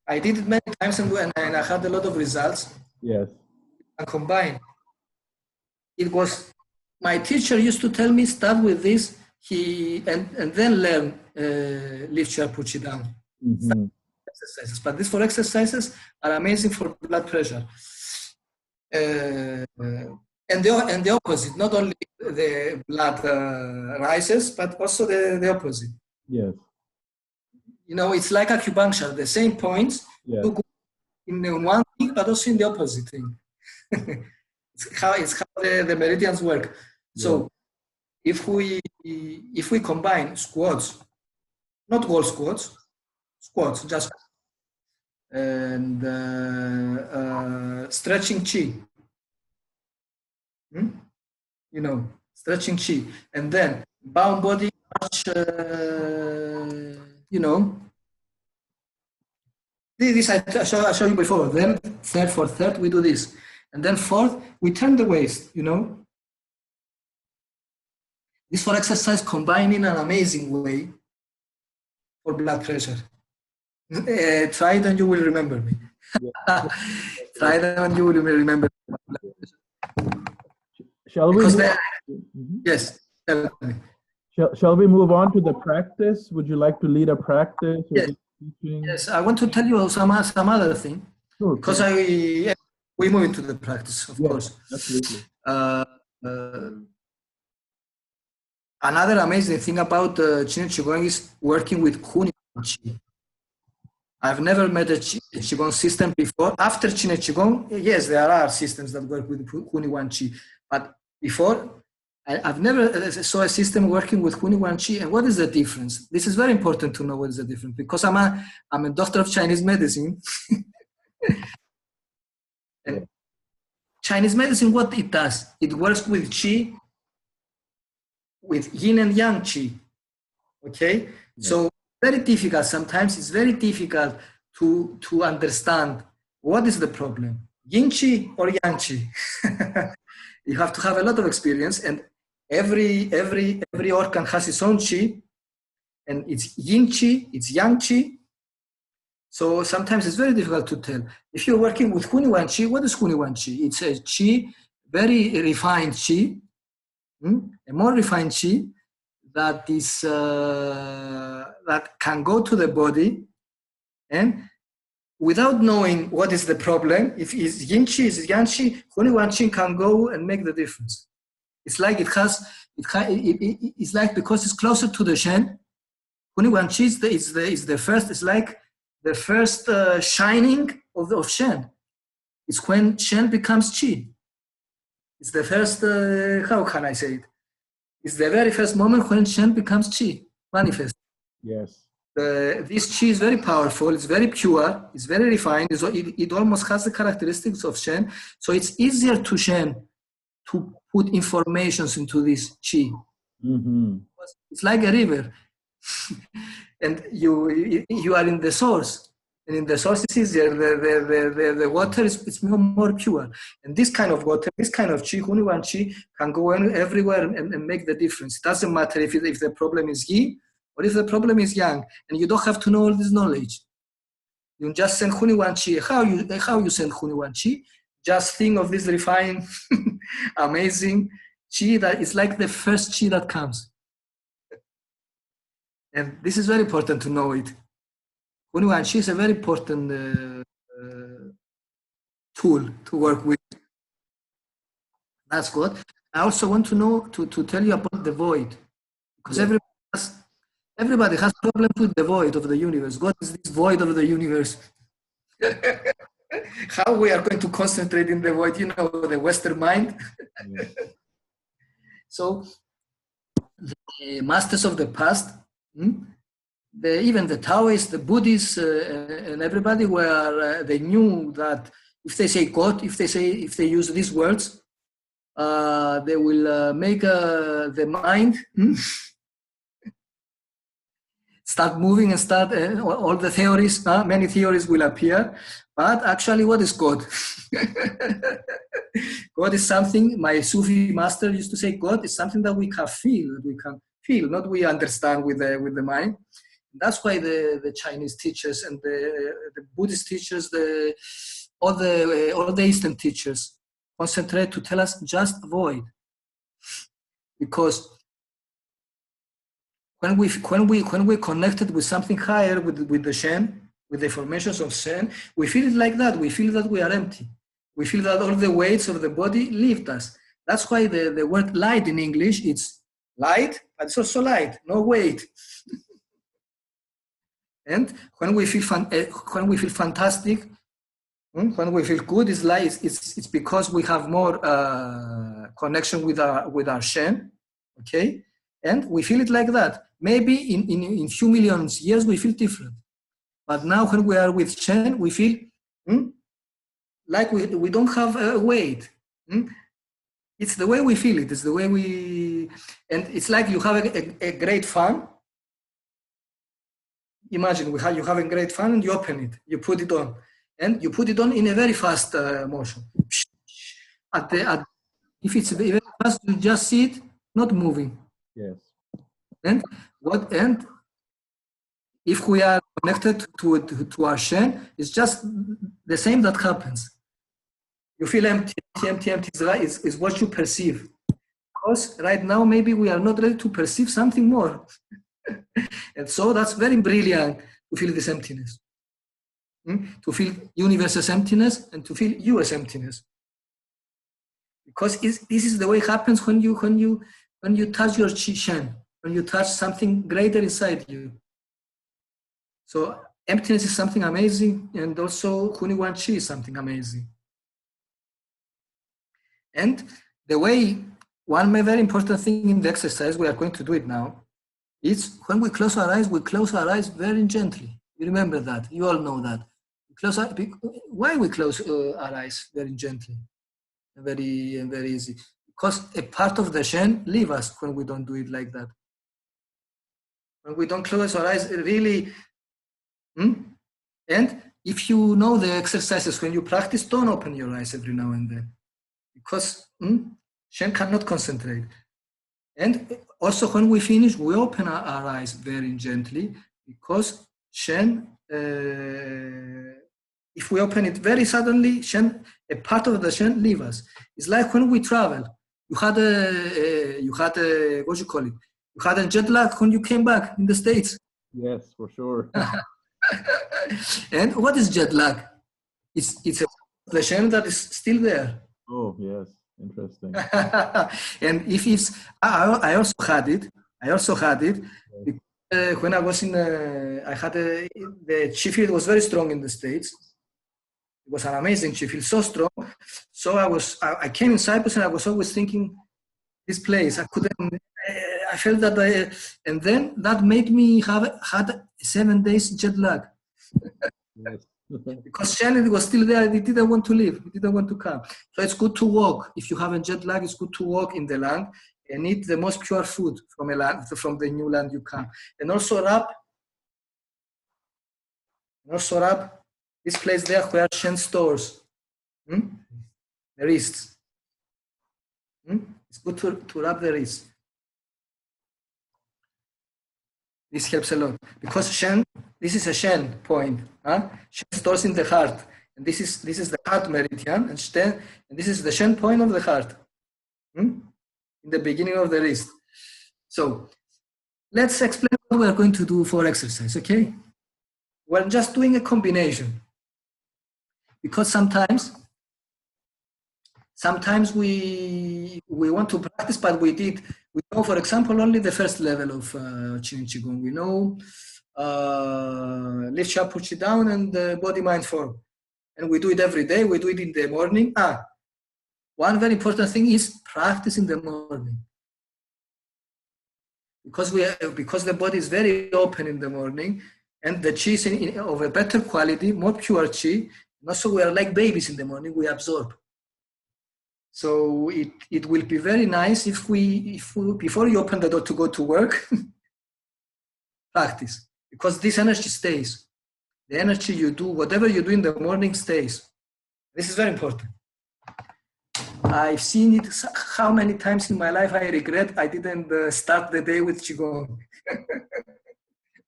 I did it many times and I had a lot of results. Yes. And combine. It was, my teacher used to tell me, start with this, and then learn lift your push it down. Mm-hmm. Exercises, but these 4 exercises are amazing for blood pressure. And the opposite, not only the blood rises, but also the opposite. Yes. You know, it's like acupuncture, the same points, yes, in one thing, but also in the opposite thing. it's how the meridians work. Yes. So if we combine squats, not wall squats, just and stretching chi, you know, stretching chi, and then bound body arch, you know, this I showed you before. Then third for third we do this, and then fourth we turn the waist, you know. This 4 exercise combined in an amazing way for blood pressure. Try it and you will remember me. Yeah. Try it and you will remember blood pressure. Shall we? Yes. Shall we move on to the practice? Would you like to lead a practice? Yes. Yes, I want to tell you some other thing. Sure. Because we move into the practice, of course. Absolutely. Another amazing thing about Qigong is working with Huniwan Qi. I've never met a Qigong system before. After Qigong, yes, there are systems that work with Huniwan Qi. But before, I've never saw a system working with Huniwan Qi. And what is the difference? This is very important to know what is the difference, because I'm a doctor of Chinese medicine. And Chinese medicine, what it does, it works with Qi, with yin and yang Qi. Okay? Yeah. So very difficult. Sometimes it's very difficult to understand what is the problem, yin Qi or yang Qi. You have to have a lot of experience, and every organ has its own Qi, and it's yin Qi, it's yang Qi. So sometimes it's very difficult to tell. If you're working with Huniwan Qi, what is Huniwan Qi? It's a Qi, very refined Qi, a more refined qi that is that can go to the body, and without knowing what is the problem, if it's yin qi, is yang qi, only one qi can go and make the difference. It's like it's like because it's closer to the Shen, only one qi is the first. It's like the first shining of Shen. It's when Shen becomes qi. It's the first. How can I say it? It's the very first moment when Shen becomes qi, manifest. Yes. This qi is very powerful. It's very pure. It's very refined. It almost has the characteristics of Shen. So it's easier to Shen to put informations into this qi. Mm-hmm. It's like a river, and you are in the source, and in the source it's easier. The water is more pure, and this kind of water, this kind of qi, only one qi can go everywhere and make the difference. It doesn't matter if the problem is yin or if the problem is yang, and you don't have to know all this knowledge. You just send Huni Wan Chi. How you send Huni Wan Chi? Just think of this refined, amazing Chi that is like the first Chi that comes. And this is very important to know it. Huni Wan Chi is a very important tool to work with. That's good. I also want to know, to tell you about the void. Because everybody has problems with the void of the universe. God is this void of the universe. How we are going to concentrate in the void, the Western mind. So the masters of the past, even the Taoists, the Buddhists, and everybody they knew that if they say God, if they use these words, they will make the mind start moving and start all the theories, many theories will appear. But actually, what is God? God is something, my Sufi master used to say, God is something that we can feel, not we understand with the mind. That's why the Chinese teachers and the Buddhist teachers, all the Eastern teachers concentrate to tell us just void. Because when we're connected with something higher, with the Shen, with the formations of Shen, we feel it like that. We feel that we are empty. We feel that all the weights of the body lift us. That's why the word light in English, it's light, but it's also light, no weight. And when we feel fantastic, when we feel good, it's because we have more connection with our Shen, okay? And we feel it like that. Maybe in few million years we feel different. But now when we are with Shen, we feel like we don't have a weight. It's the way we feel it. It's the way and it's like you have a great fan. Imagine you have a great fan and you open it, you put it on. And you put it on in a very fast motion. If it's very fast, you just see it not moving. Yes. And if we are connected to our Shen, it's just the same that happens. You feel empty is what you perceive. Because right now, maybe we are not ready to perceive something more. And so that's very brilliant to feel this emptiness. To feel universe's emptiness and to feel you as emptiness. Because this is the way it happens when you touch your Qi Shen, when you touch something greater inside you. So emptiness is something amazing, and also Huni Wan Qi is something amazing. And one very important thing in the exercise, we are going to do it now, is when we close our eyes very gently. You remember that, you all know that. Why we close our eyes very gently, very easy? Because a part of the Shen leave us when we don't do it like that. When we don't close our eyes really, and if you know the exercises when you practice, don't open your eyes every now and then, because Shen cannot concentrate. And also when we finish, we open our eyes very gently, because Shen, if we open it very suddenly, a part of the Shen leave us. It's like when we travel. what you call it? You had a jet lag when you came back in the States. Yes, for sure. And what is jet lag? It's the Shen that is still there. Oh, yes. Interesting. And if it's, I also had it. When I was in, I had the chi field was very strong in the States. It was an amazing chi field, so strong. So I came in Cyprus and I was always thinking, this place, I felt that and then that made me had 7 days jet lag. Yes. Because Shannon was still there, he didn't want to leave, he didn't want to come. So it's good to walk. If you have a jet lag, it's good to walk in the land and eat the most pure food from the new land you come. And also rub this place there where Shen stores the wrists. It's good to rub the wrists. This helps a lot because this is a Shen point. Shen stores in the heart, and this is the heart meridian, and this is the Shen point of the heart, in the beginning of the wrist. So let's explain what we are going to do for exercise. Okay, we're just doing a combination because sometimes we want to practice, but we know, for example, only the first level of Qigong. We know lift up, push it down, and body mind form, and we do it every day. We do it in the morning. One very important thing is practice in the morning, because the body is very open in the morning, and the chi is of a better quality, more pure chi. And also, we are like babies in the morning. We absorb. So it will be very nice if we before you open the door to go to work, practice, because this energy stays. The energy you do, whatever you do in the morning, stays. This is very important. I've seen it how many times in my life I regret I didn't start the day with Qigong.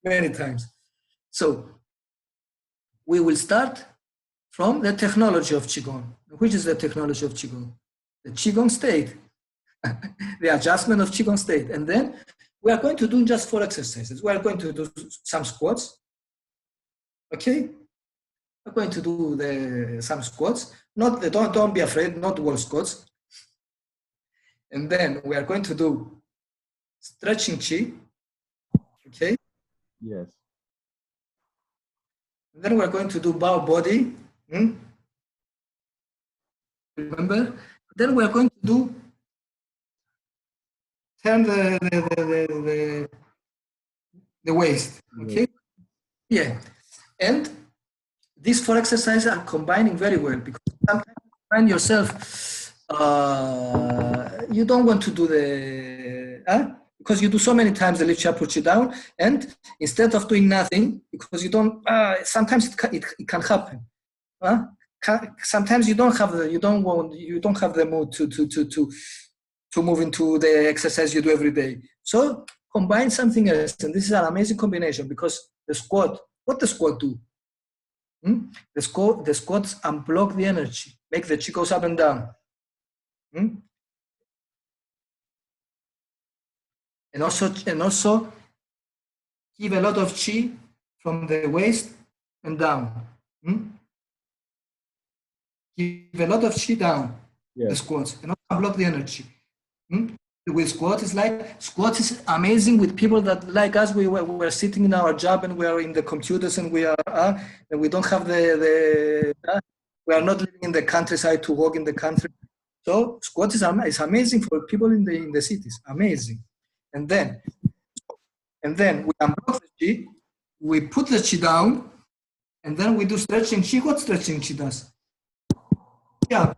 Many times. So we will start from the technology of Qigong. Which is the technology of Qigong? The Qigong state, the adjustment of Qigong state. And then we are going to do just 4 exercises. We are going to do some squats. Okay? We're going to do some squats. Don't be afraid, not wall squats. And then we are going to do stretching chi. Okay? Yes. And then we're going to do bow body. Remember? Then we're going to do turn the waist. Okay? Yeah. And these 4 exercises are combining very well, because sometimes you find yourself you don't want to do because you do so many times the lift up, push it down, and instead of doing nothing, because you don't sometimes it can happen. Sometimes you don't have the mood to move into the exercise you do every day. So combine something else, and this is an amazing combination, because the squat, what the squat do? The squats unblock the energy, make the chi goes up and down. And also give a lot of chi from the waist and down. Give a lot of chi down, the squats, and also block the energy. With squats is amazing with people that, like us, we're sitting in our job and we are in the computers, and we don't have we are not living in the countryside to walk in the country. So squats is amazing for people in the cities, amazing. And then we unblock the chi, we put the chi down, and then we do stretching chi. What stretching chi does? Yeah.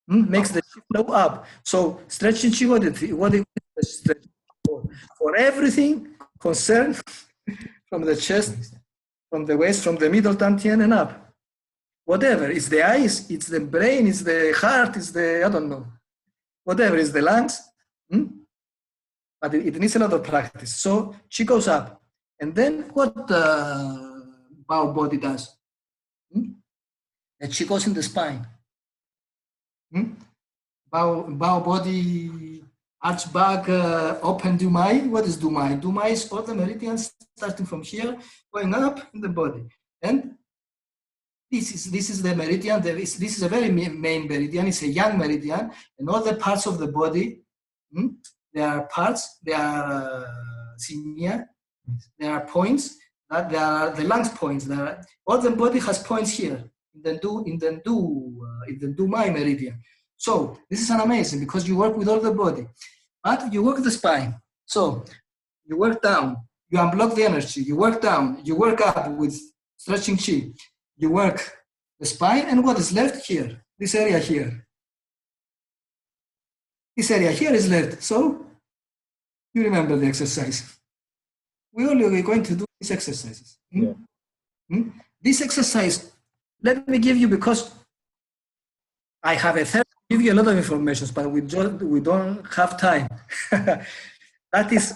Makes the chi flow up. So stretching chi, what is stretching for everything concerned from the chest, from the waist, from the middle dantian and up. Whatever, it's the eyes, it's the brain, it's the heart, it's I don't know. Whatever, it's the lungs. But it needs a lot of practice. So chi goes up. And then what our body does? The chi goes in the spine. bow body, arch back, open Dumai. What is Dumai? Dumai is all the meridians starting from here, going up in the body. And this is the meridian. This is a very main meridian. It's a young meridian, and all the parts of the body, there are parts. There are senior. There are points. There are the lungs points. There are, all the body has points here in the Dumai meridian. So this is an amazing because you work with all the body, but you work the spine. So you work down. You unblock the energy. You work down. You work up with stretching chi. You work the spine, and what is left here? This area here. This area here is left. So you remember the exercise. We're going to do these exercises. Yeah. This exercise, let me give you, because I have a third, give you a lot of information, but we don't have time. That is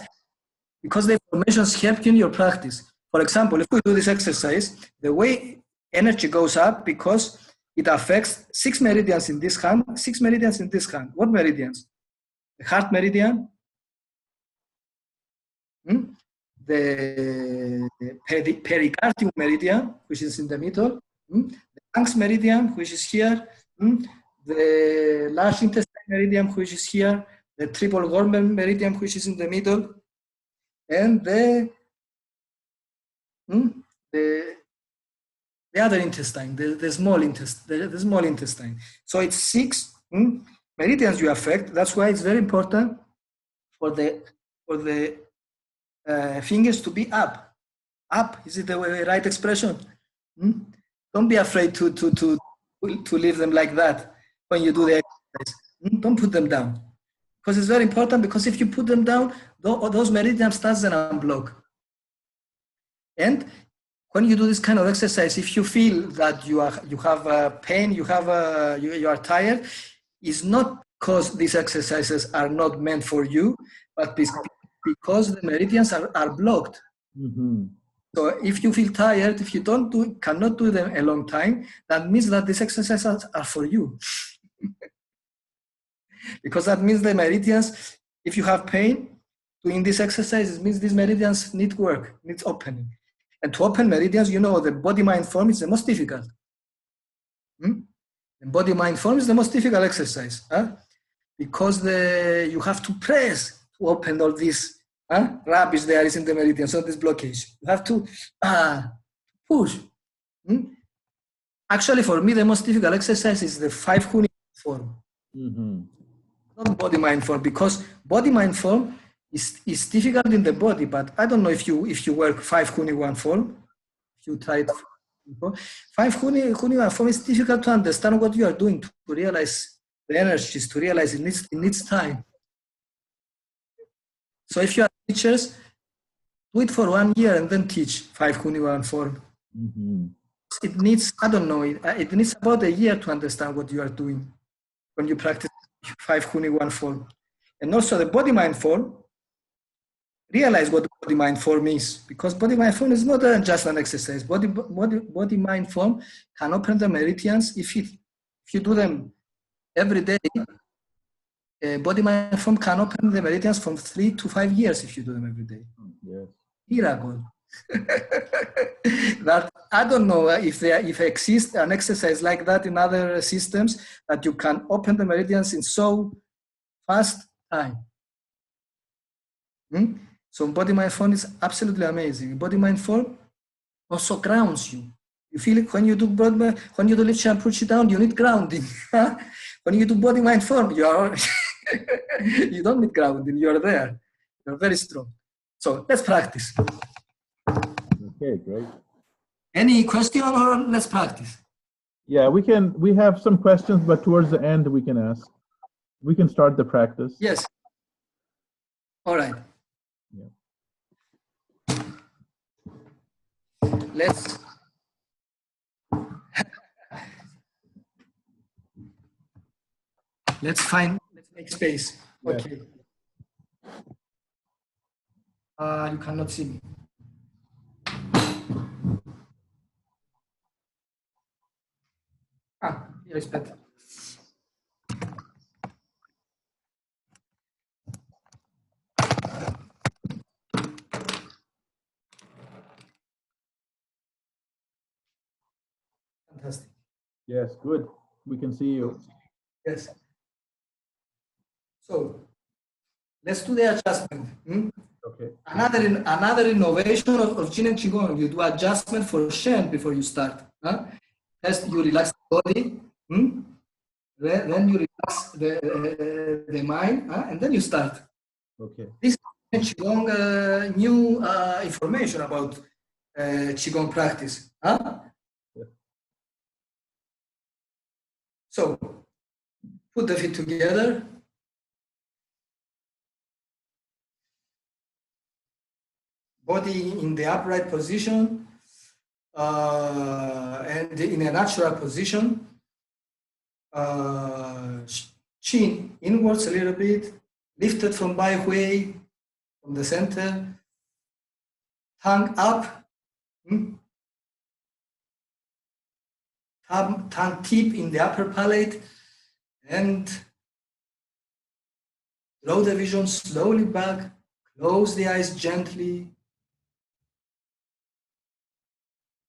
because the information help you in your practice. For example, if we do this exercise, the way energy goes up because it affects 6 meridians in this hand, 6 meridians in this hand. What meridians? The heart meridian, the pericardium meridian, which is in the middle, the lungs meridian, which is here, the large intestine meridian, which is here, the triple gorman meridian, which is in the middle, and the other intestine, the small intestine, the small intestine. So it's 6 meridians you affect. That's why it's very important for the fingers to be up. Up, is it the right expression? Don't be afraid to leave them like that when you do the exercise. Don't put them down, because it's very important. Because if you put them down, those meridians start and unblock. And when you do this kind of exercise, if you feel that you have pain, you are tired, it's not because these exercises are not meant for you, but because the meridians are blocked. So if you feel tired, if you cannot do them a long time, that means that these exercises are for you. Because that means the meridians, if you have pain doing this exercise, it means these meridians need work, needs opening. And to open meridians, the body-mind form is the most difficult. The body-mind form is the most difficult exercise, because you have to press to open all this rubbish there is in the meridian, so this blockage. You have to push. Actually, for me, the most difficult exercise is the 5 Huni form. Not body-mind form, because body-mind form is difficult in the body, but I don't know if you work 5 Huni 1 form. If you try it, 5 Huni 1 form is difficult to understand what you are doing, to realize the energies, to realize it needs time. So if you are teachers, do it for 1 year and then teach 5 Huni 1 form. It needs, I don't know, it needs about a year to understand what you are doing when you practice 5 Huni 1 form. And also the body-mind form, realize what body-mind form is, because body-mind form is not just an exercise. Body-mind form can open the meridians if you do them every day. Body-mind form can open the meridians from 3 to 5 years if you do them every day. Yes. Miracle. That I don't know if exists an exercise like that in other systems, that you can open the meridians in so fast time. So body-mind form is absolutely amazing. Body-mind form also grounds you. You feel it when you do lift and push it down, you need grounding. When you do body-mind form, you don't need grounding, you're there. You're very strong. So let's practice. Okay, great. Any question, or let's practice? Yeah, we have some questions, but towards the end we can ask. We can start the practice. Yes. All right. Yeah. Let's make space. Yeah. Okay. You cannot see me. Here is better. Yes, good. We can see you. Yes. So let's do the adjustment. Okay. Another innovation of Jin and Qigong, you do adjustment for Shen before you start. First, you relax the body. Then you relax the mind, and then you start. Okay. This is Qigong new information about Qigong practice. Yeah. So put the feet together. Body in the upright position and in a natural position. Chin inwards a little bit, lifted from Bai Hui, from the center. Tongue up. Tongue tip in the upper palate, and draw the vision slowly back. Close the eyes gently.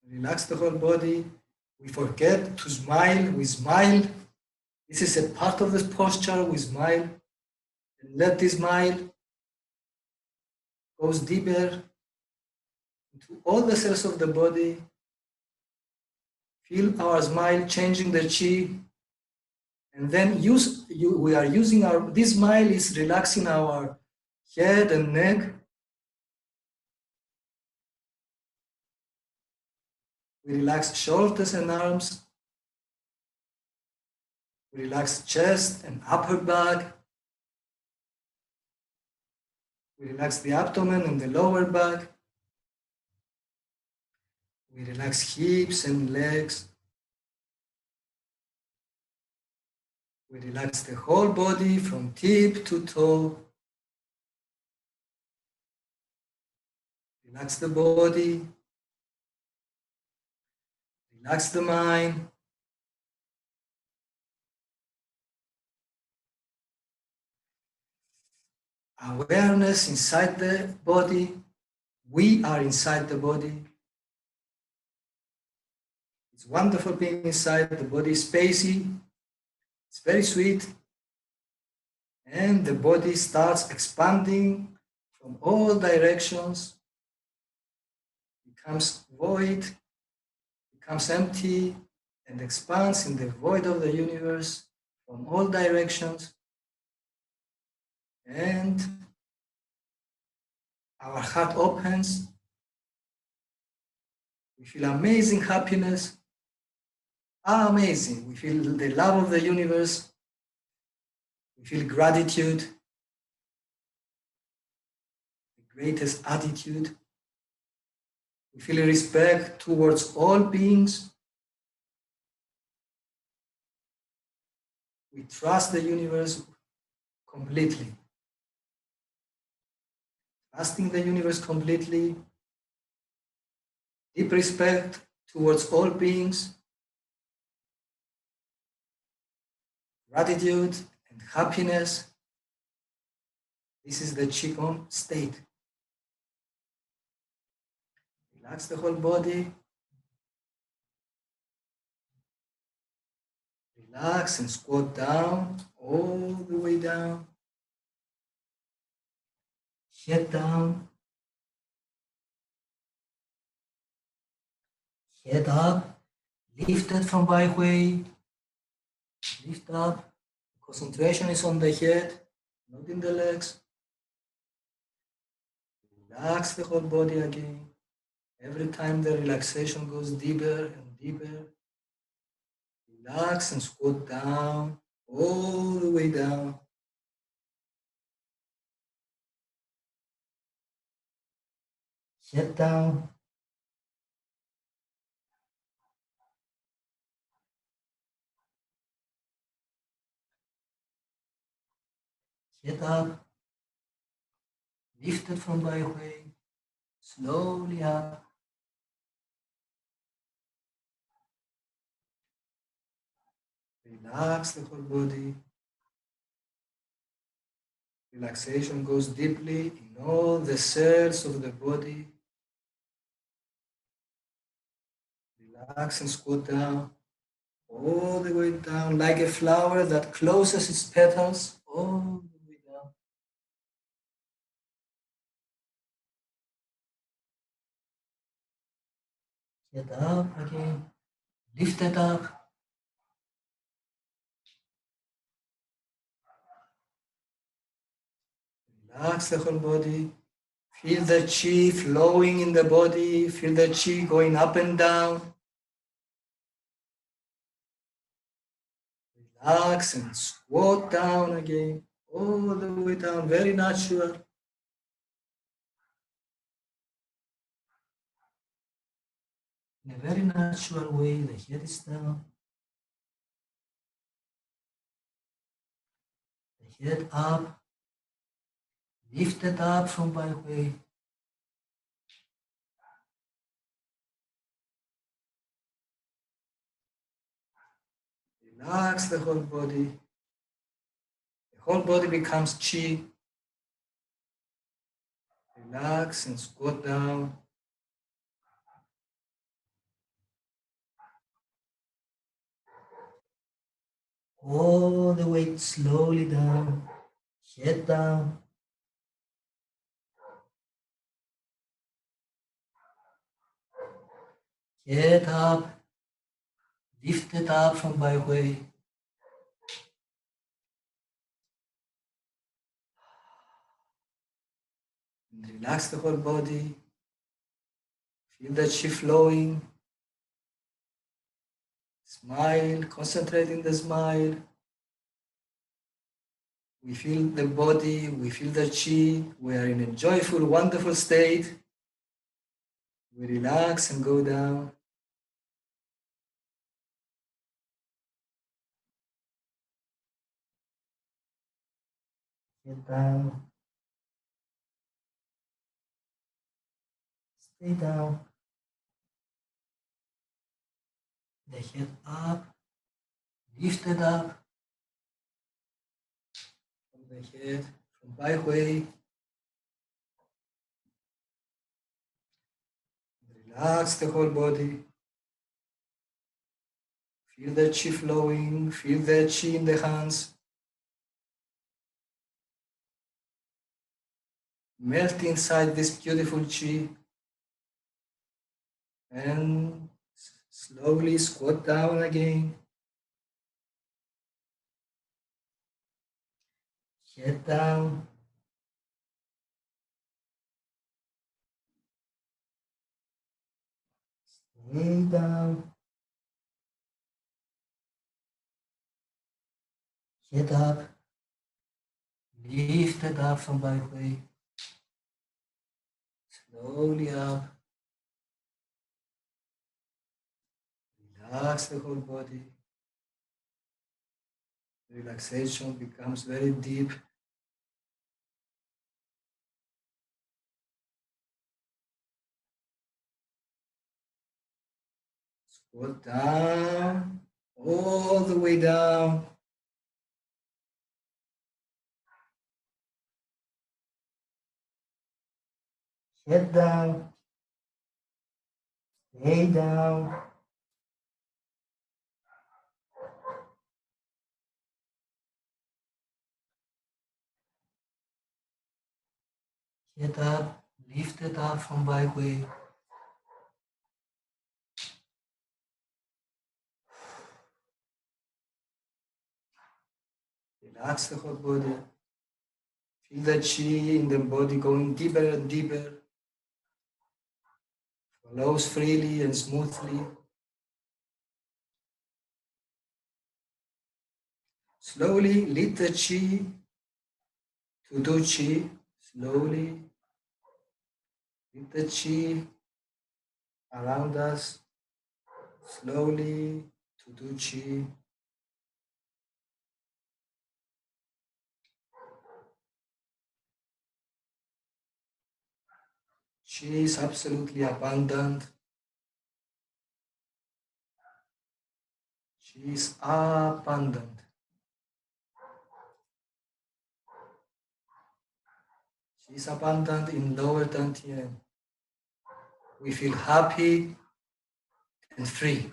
Relax the whole body. We forget to smile. We smile. This is a part of this posture. We smile. And let this smile goes deeper into all the cells of the body. Feel our smile changing the chi. And then we are using this smile is relaxing our head and neck. We relax shoulders and arms. We relax chest and upper back. We relax the abdomen and the lower back. We relax hips and legs. We relax the whole body from tip to toe. Relax the body. Relax the mind. Awareness inside the body. We are inside the body. It's wonderful being inside. The body is spacey. It's very sweet. And the body starts expanding from all directions. Becomes void, becomes empty, and expands in the void of the universe from all directions. And our heart opens. We feel amazing happiness. Amazing. We feel the love of the universe. We feel gratitude, the greatest attitude. We feel respect towards all beings. We trust the universe completely. Trusting the universe completely. Deep respect towards all beings. Gratitude and happiness. This is the Qigong state. Relax the whole body. Relax and squat down, all the way down. Head down. Head up. Lifted from Bai Hui. Lift up. Concentration is on the head, not in the legs. Relax the whole body again. Every time the relaxation goes deeper and deeper. Relax and squat down, all the way down. Head down. Head up. Lifted from Bai Hui. Slowly up. Relax the whole body. Relaxation goes deeply in all the cells of the body. Relax and squat down, all the way down, like a flower that closes its petals, all the way down. Get up again, lift it up. Relax the whole body. Feel the chi flowing in the body. Feel the chi going up and down. Relax and squat down again, all the way down, very natural. In a very natural way, the head is down. The head up, lifted up from by way. Relax the whole body. The whole body becomes chi. Relax and squat down. All the weight slowly down, head down. Head up, lifted up from by way. And relax the whole body. Feel the chi flowing. Smile, concentrate in the smile. We feel the body, we feel the chi. We are in a joyful, wonderful state. We relax and go down. Get down. Stay down. The head up, lifted up from the head, from Bai Hui. Relax the whole body. Feel the chi flowing, feel the chi in the hands. Melt inside this beautiful chi. And slowly squat down again. Head down. Stay down. Head up. Lift it up from Bai Hui. Slowly up. Relax the whole body. Relaxation becomes very deep. Squat down, all the way down. Head down. Stay down. Head up, lift it up from Bai Hui. Relax the whole body. Feel the chi in the body going deeper and deeper. Flows freely and smoothly. Slowly lead the chi to do chi. Slowly lead the chi around us. Slowly to do chi. Chi is absolutely abundant. Chi is abundant. Chi is abundant in lower dantian. We feel happy and free.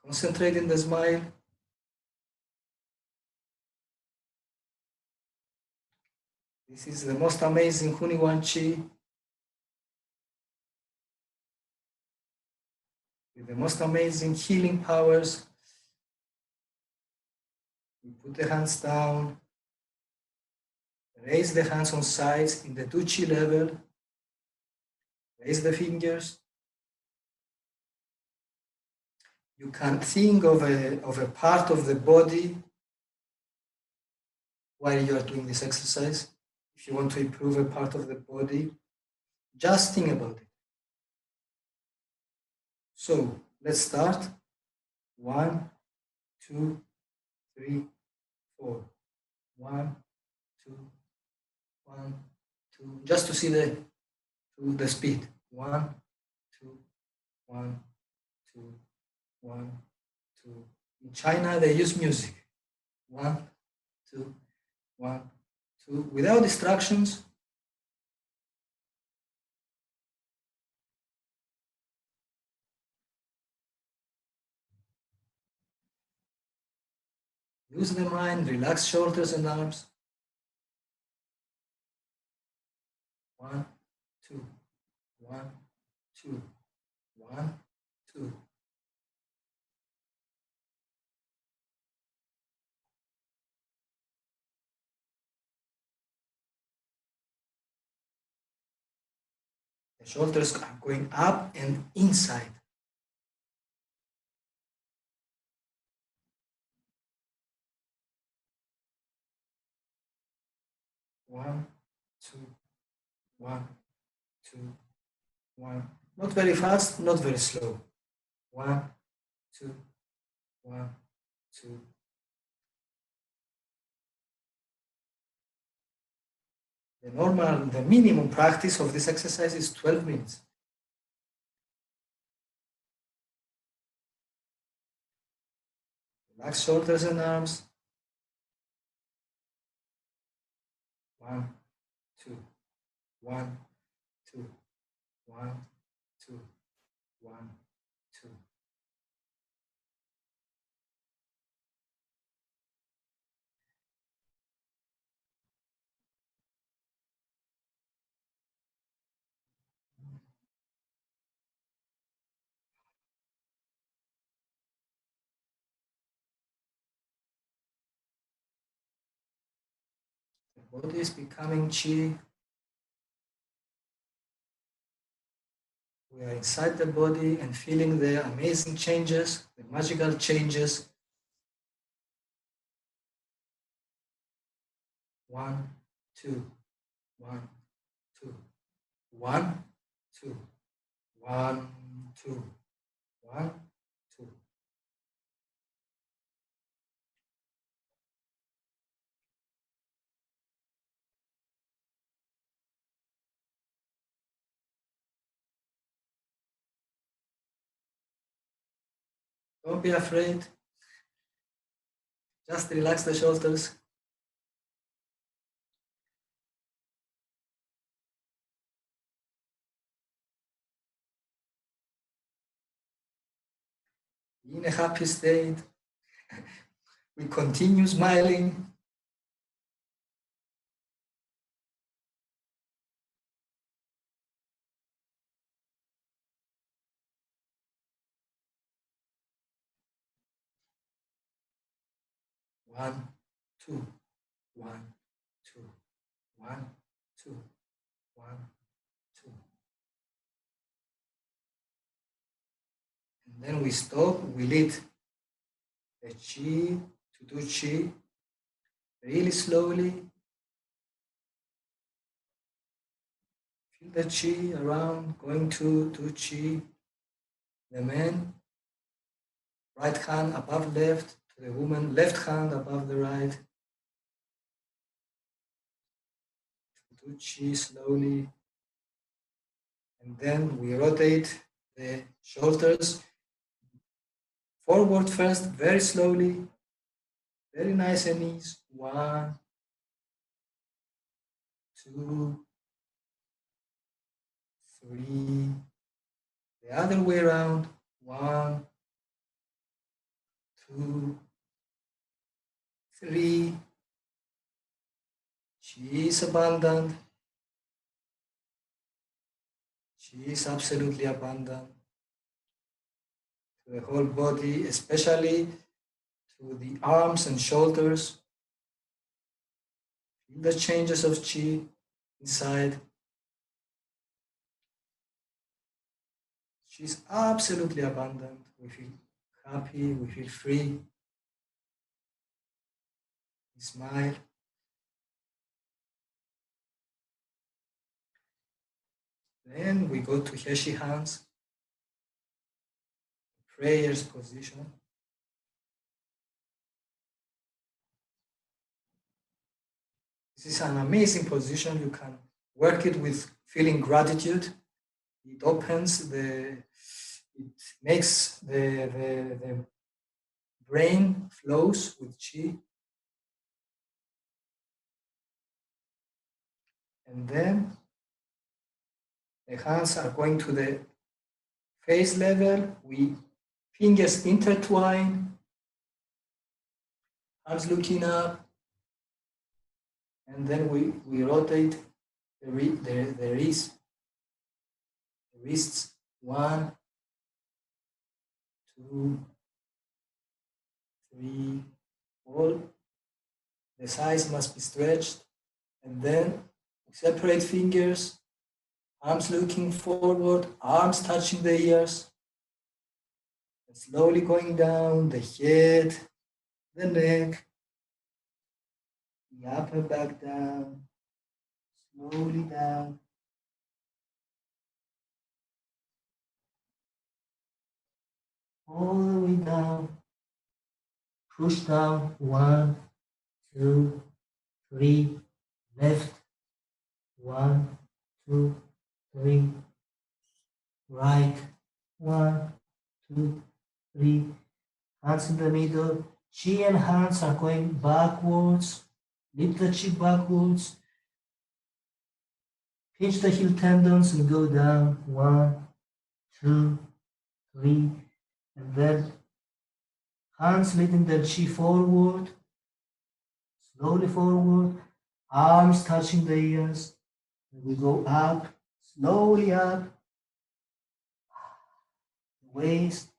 Concentrate in the smile. This is the most amazing Huniwan Chi, with the most amazing healing powers. We put the hands down, raise the hands on sides in the Tu Chi level, raise the fingers. You can think of a part of the body while you are doing this exercise. If you want to improve a part of the body, just think about it. So let's start. 1, 2, 3, 4. 1, 2, 1, 2. Just to see the speed. 1, 2, 1, 2, 1, 2. In China, they use music. 1, 2, 1, 2. Without distractions. Use the mind, relax shoulders and arms. 1, 2, 1, 2, 1, 2. The shoulders are going up and inside. 1, 2, 1, 2, 1. Not very fast, not very slow. 1, 2, 1, 2. The minimum practice of this exercise is 12 minutes. Relax shoulders and arms. 1, 2, 1, 2, 1, 2, 1, 2. The body is becoming chi. We are inside the body and feeling the amazing changes, the magical changes. 1, 2, 1, 2, 1, 2, 1, 2, 1, 2. Don't be afraid. Just relax the shoulders. In a happy state, we continue smiling. One, two, 1, 2, 1, 2, 1, 2. And then we stop, we lead the chi to do chi really slowly. Feel the chi around, going to do chi. The man, right hand above left, to the woman, left hand above the right. To do chi slowly. And then we rotate the shoulders forward first, very slowly, very nice and easy. 1, 2, 3. The other way around. 1, 2, 3. Chi is abundant. Chi is absolutely abundant to the whole body, especially to the arms and shoulders. Feel the changes of chi inside. Chi is absolutely abundant. We feel happy, we feel free. We smile. Then we go to Heshi hands, prayers position. This is an amazing position. You can work it with feeling gratitude. It opens it makes the brain flows with chi. And then the hands are going to the face level. We fingers intertwine, hands looking up, and then we rotate the wrists. 1, 2, 3, 4. The sides must be stretched, and then separate fingers, arms looking forward, arms touching the ears, and slowly going down the head, the neck, the upper back down, slowly down. All the way down, push down, 1, 2, 3, left, 1, 2, 3, right, 1, 2, 3, hands in the middle, chi and hands are going backwards, lift the chi backwards, pinch the heel tendons and go down, 1, 2, 3, and then hands leading the chi forward, slowly forward, arms touching the ears, and we go up, slowly up, the waist,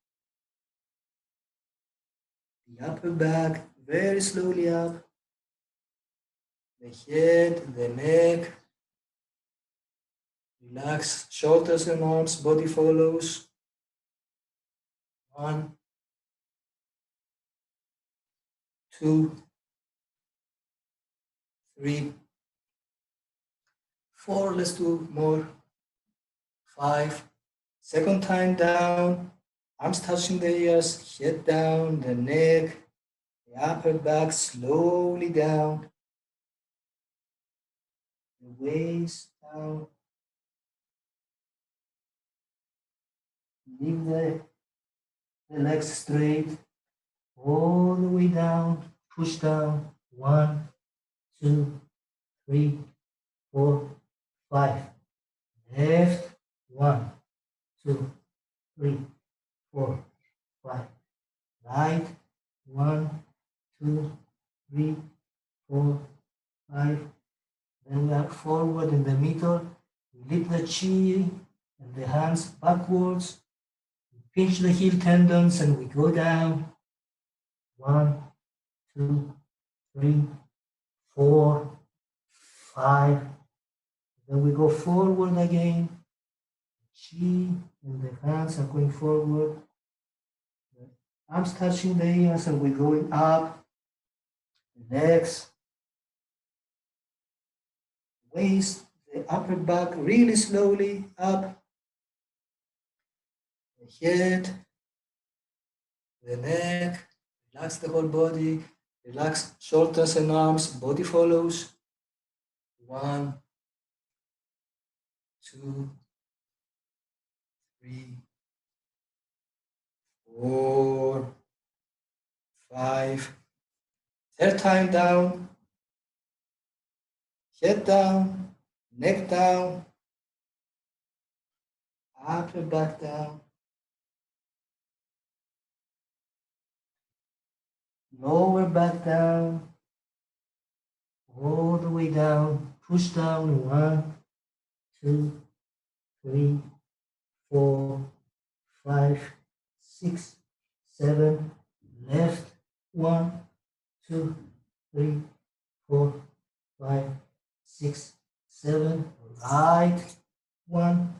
the upper back, very slowly up, the head, the neck, relax shoulders and arms, body follows. 1, 2, 3, 4, let's do more. 5, second time down, arms touching the ears, head down, the neck, the upper back, slowly down, the waist down, leave the legs straight, all the way down, push down, 1, 2, 3, 4, 5, left, 1, 2, 3, 4, 5, right, 1, 2, 3, 4, 5, then we are forward in the middle, we lift the chi and the hands backwards, we pinch the heel tendons and we go down, 1, 2, 3, 4, 5, then we go forward again, chi and the hands are going forward, the arms touching the ears and we're going up, the legs, waist, the upper back really slowly up, the head, the neck, relax the whole body, relax shoulders and arms, body follows. 1, 2, 3, 4, 5. Third time down, head down, neck down, upper back down. lower back down, all the way down, push down, 1, 2, 3, 4, 5, 6, 7, left, 1, 2, 3, 4, 5, 6, 7, right, 1,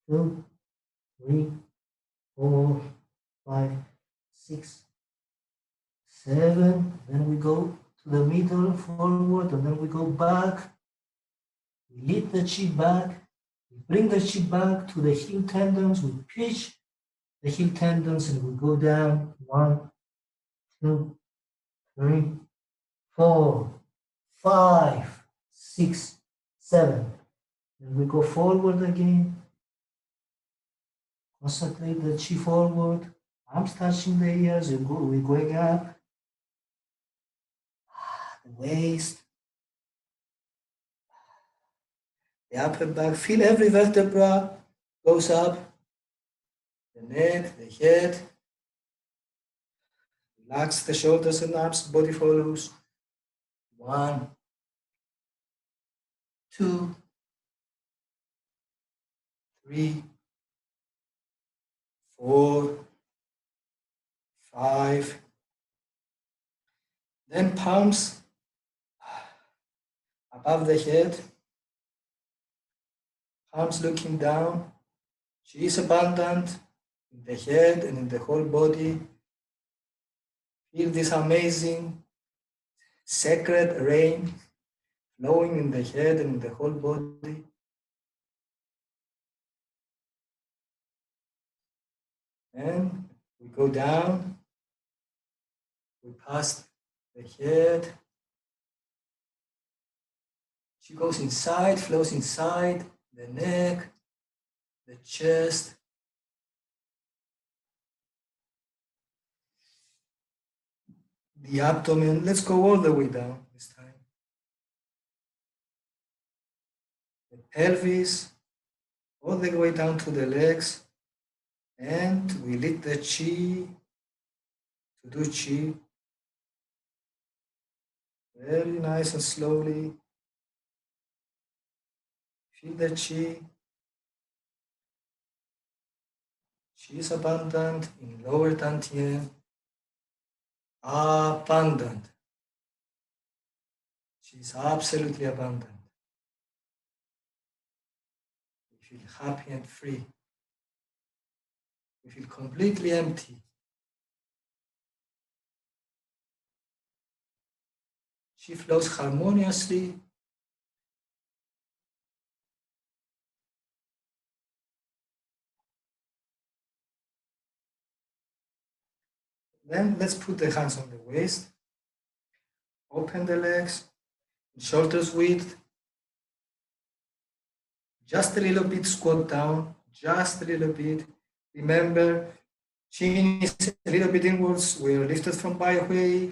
2, 3, 4, 5, 6, 7, then we go to the middle, forward, and then we go back. We lead the chi back. We bring the chi back to the heel tendons. We pitch the heel tendons and we go down. 1, 2, 3, 4, 5, 6, 7. And we go forward again. Concentrate the chi forward. Arms touching the ears. We're going up. The waist. The upper back. Feel every vertebra goes up. The neck, the head. Relax the shoulders and arms. Body follows. 1, 2, 3, 4, 5. Then palms above the head. Palms looking down. Chi is abundant in the head and in the whole body. Feel this amazing sacred rain flowing in the head and in the whole body. And we go down. We pass the head. She goes inside, flows inside, the neck, the chest. The abdomen. Let's go all the way down this time. The pelvis, all the way down to the legs. And we lead the chi to do chi. Very nice and slowly. Feel the chi. Chi is abundant in lower dantian. Abundant. She is absolutely abundant. We feel happy and free. We feel completely empty. She flows harmoniously. Then let's put the hands on the waist. Open the legs, shoulders width. Just a little bit squat down, just a little bit. Remember, chin is a little bit inwards. We are lifted from byway.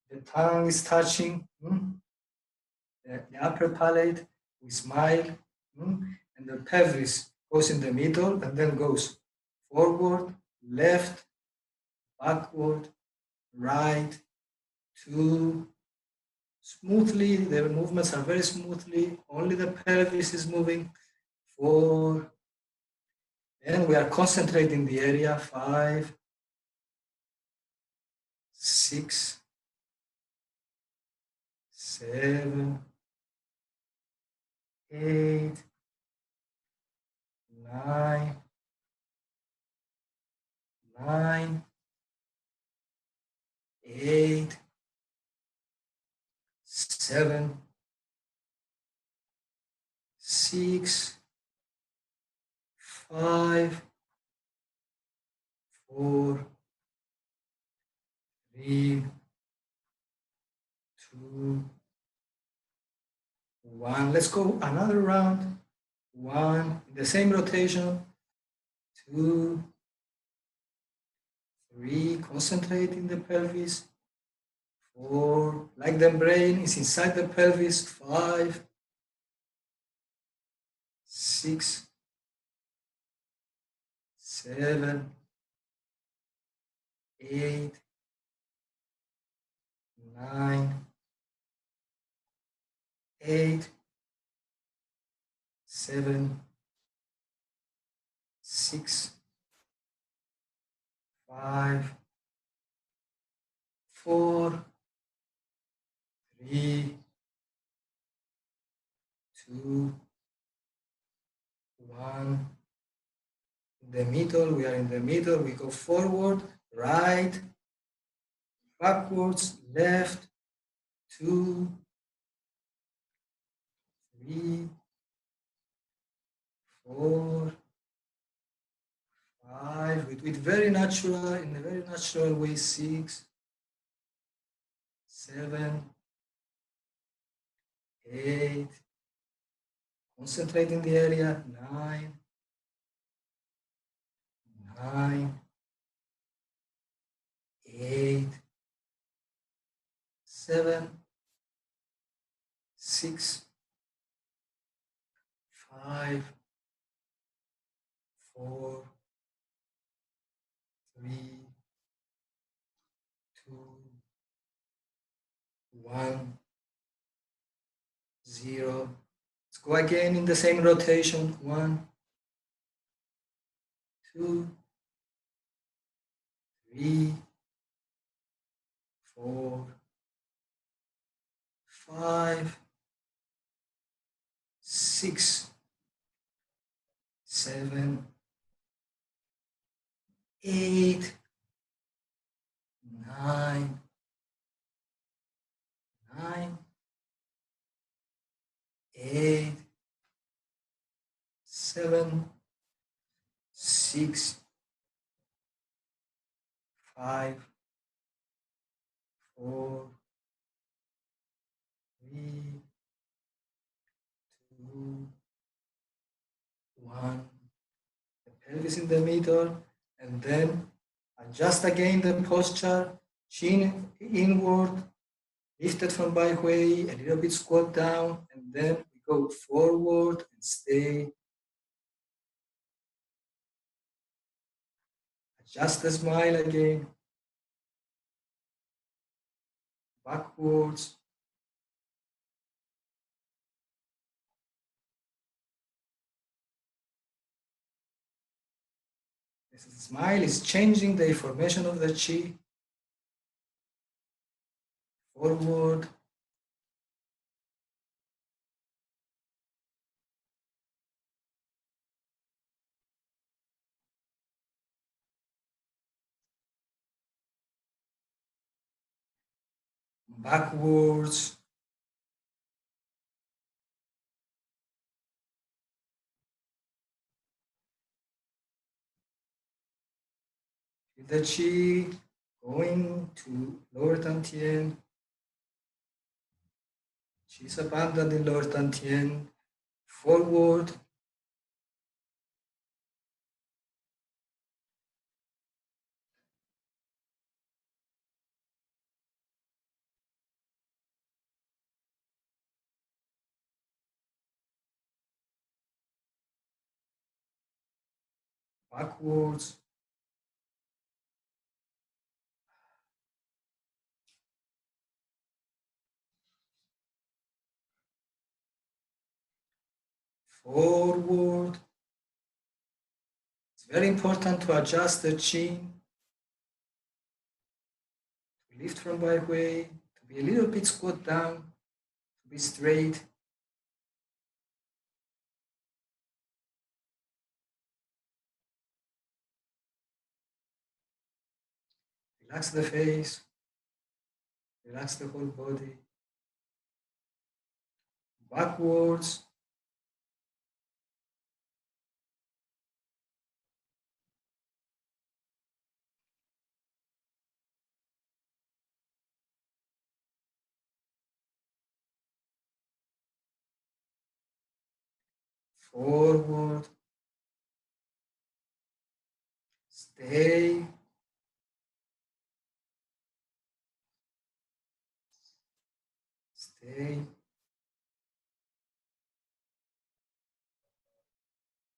The tongue is touching the upper palate. We smile, and the pelvis goes in the middle and then goes forward, left, backward, right, 2. Smoothly, the movements are very smoothly. Only the pelvis is moving. 4. And we are concentrating the area. 5, 6, 7, 8, 9, 8, 7, 6, 5, 4, 3, 2, 1. Let's go another round. 1, the same rotation. 2, 3, concentrate in the pelvis. 4, like the brain is inside the pelvis. 5, 6, 7, 8, 9, 8, 7, 6, 5, 4, 3, 2, 1. In the middle, we are in the middle. We go forward, right, backwards, left, 2, 3, 4, 5. We do it very natural, in a very natural way. 6, 7, 8. Concentrate in the area. 9, 9, 8, 7, 6, 5, 4, 3, 2, 1, 0. Let's go again in the same rotation. 1, 2, 3, 4, 5, 6, 7, 8, 9, 9, 8, 7, 6, 5, 4, 3, 2, 1. The pelvis in the middle, and then adjust again the posture, chin inward, lifted from back way, a little bit squat down, and then we go forward and stay. Adjust the smile again, backwards. This smile is changing the formation of the chi. Forward. Backwards. The chi going to lower dantian. Chi is abandoned in lower dantian. Forward. Backwards. Forward. It's very important to adjust the chin, to lift from back way, to be a little bit squat down, to be straight. Relax the face, relax the whole body. Backwards. Forward. Stay. Stay.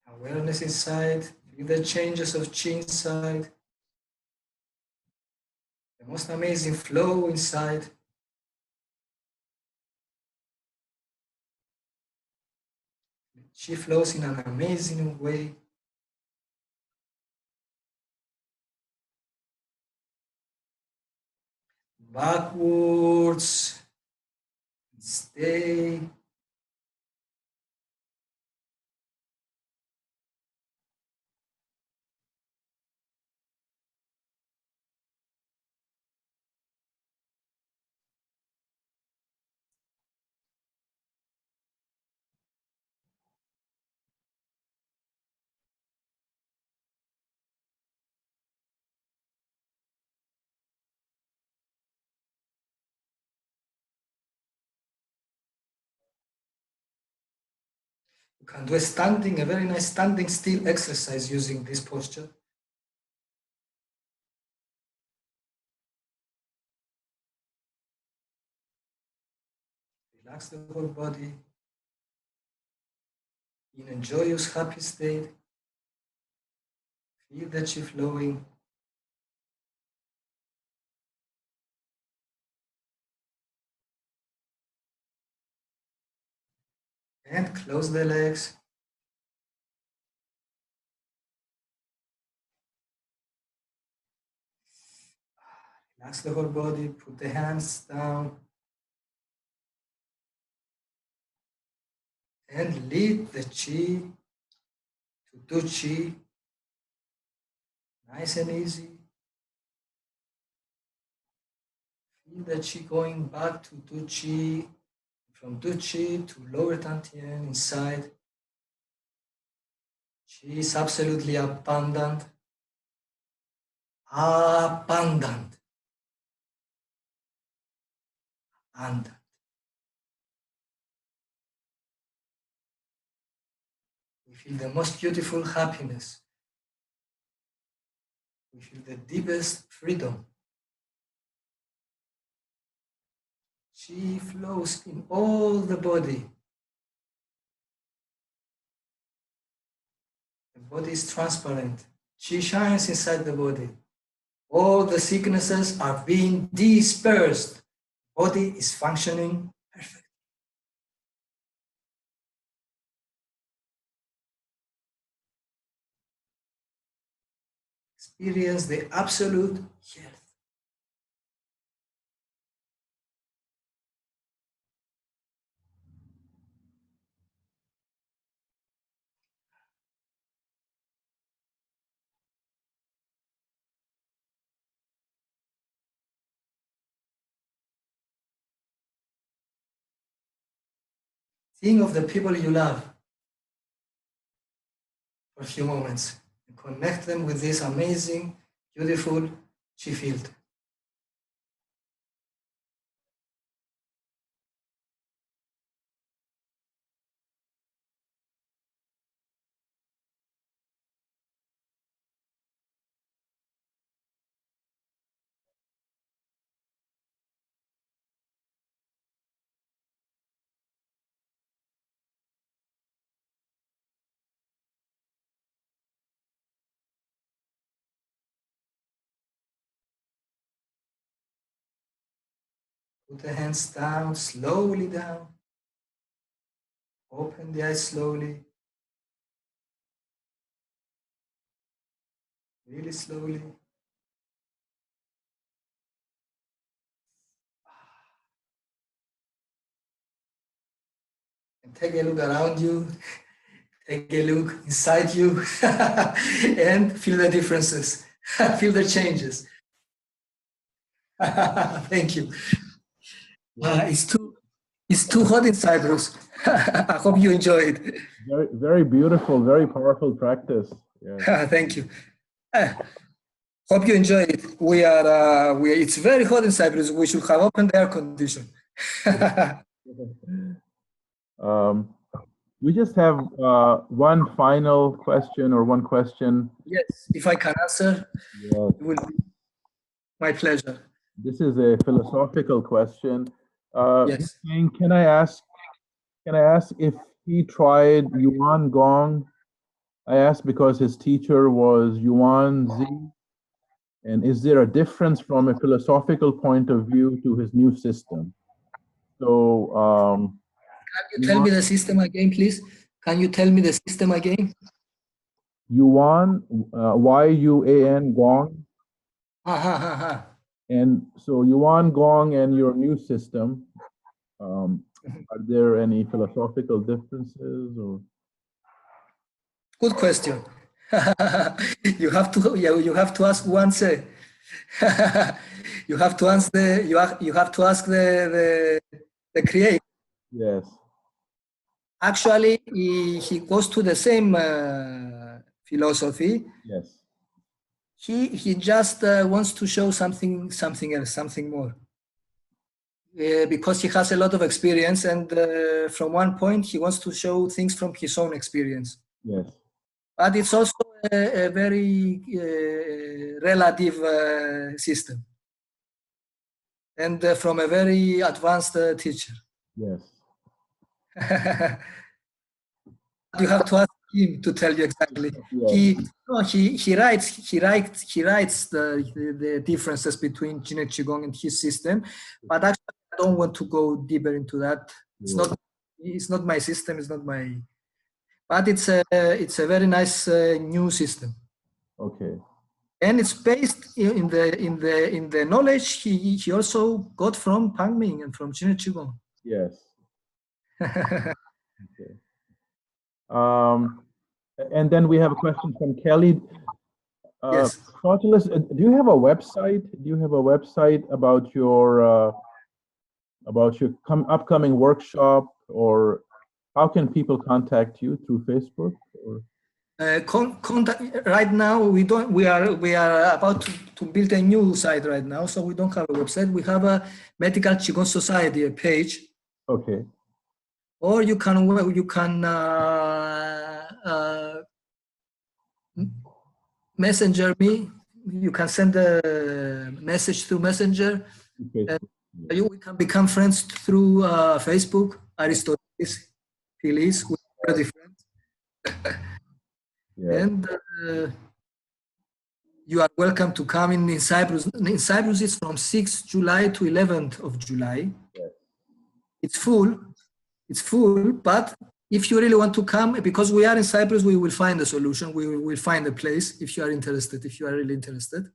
Awareness inside. Feel the changes of chi inside. The most amazing flow inside. She flows in an amazing way. Backwards. Stay. You can do a very nice standing still exercise using this posture. Relax the whole body in a joyous, happy state. Feel the chi flowing. And close the legs. Relax the whole body, put the hands down. And lead the chi to do chi. Nice and easy. Feel the chi going back to do chi. From do chi to lower dantian inside. Chi is absolutely abundant. Abundant. And we feel the most beautiful happiness. We feel the deepest freedom. Chi flows in all the body. The body is transparent. Chi shines inside the body. All the sicknesses are being dispersed. Body is functioning perfect. Experience the absolute health. Think of the people you love for a few moments and connect them with this amazing, beautiful chi field. Put the hands down, slowly down. Open the eyes slowly. Really slowly. And take a look around you. Take a look inside you and feel the differences. Feel the changes. Thank you. It's too hot in Cyprus. I hope you enjoy it. Very, very beautiful, very powerful practice. Yeah. Thank you. Hope you enjoy it. It's very hot in Cyprus. We should have opened the air condition. We just have one final question or one question. Yes, if I can answer, Yes. it will be my pleasure. This is a philosophical question. Yes. Saying, can I ask if he tried Yuan Gong? I asked because his teacher was Yuan Zi. And is there a difference from a philosophical point of view to his new system? So, can you tell me the system again, please? Can you tell me the system again? Yuan, Y-U-A-N, Gong. And so Yuan, Gong, and your new system, are there any philosophical differences or? Good question. You have to ask once. You have to ask the creator. Yes. Actually, he goes to the same philosophy. Yes. He just wants to show something else, something more. Because he has a lot of experience, and from one point he wants to show things from his own experience. Yes. But it's also a very relative system, and from a very advanced teacher. Yes. You have to ask him to tell you exactly. Yes. He writes the differences between Jin and Qigong and his system, but actually I don't want to go deeper into that. It's not my system. It's not my. But it's a very nice new system. Okay. And it's based in the knowledge he also got from Pang Ming and from Jin and Qigong. Yes. Okay. And then we have a question from Kelly. Yes. Aristotelis, do you have a website? Do you have a website about your upcoming workshop, or how can people contact you through Facebook? Or? Right now we are about to build a new site right now, so we don't have a website. We have a Medical Qigong Society, a page. Okay. Or you can messenger me. You can send a message through Messenger. Okay. We can become friends through Facebook. Aristotelis, we're already friends. Yeah. And you are welcome to come in Cyprus. In Cyprus, it's from 6th July to 11th of July. Yes. It's full, but if you really want to come, because we are in Cyprus, we will find a solution. We will find a place if you are interested, if you are really interested.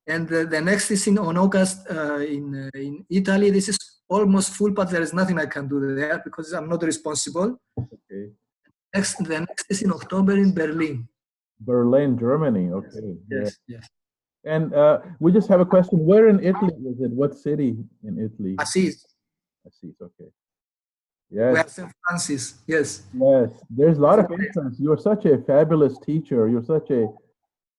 And the next is on August in Italy. This is almost full, but there is nothing I can do there because I'm not responsible. Okay. The next is in October in Berlin. Berlin, Germany. Okay. Yes. Yes. And we just have a question. Where in Italy is it? What city in Italy? Assis. Okay. Yes. We are St. Francis. Yes. Yes. There's a lot of interest. You're such a fabulous teacher. You're such a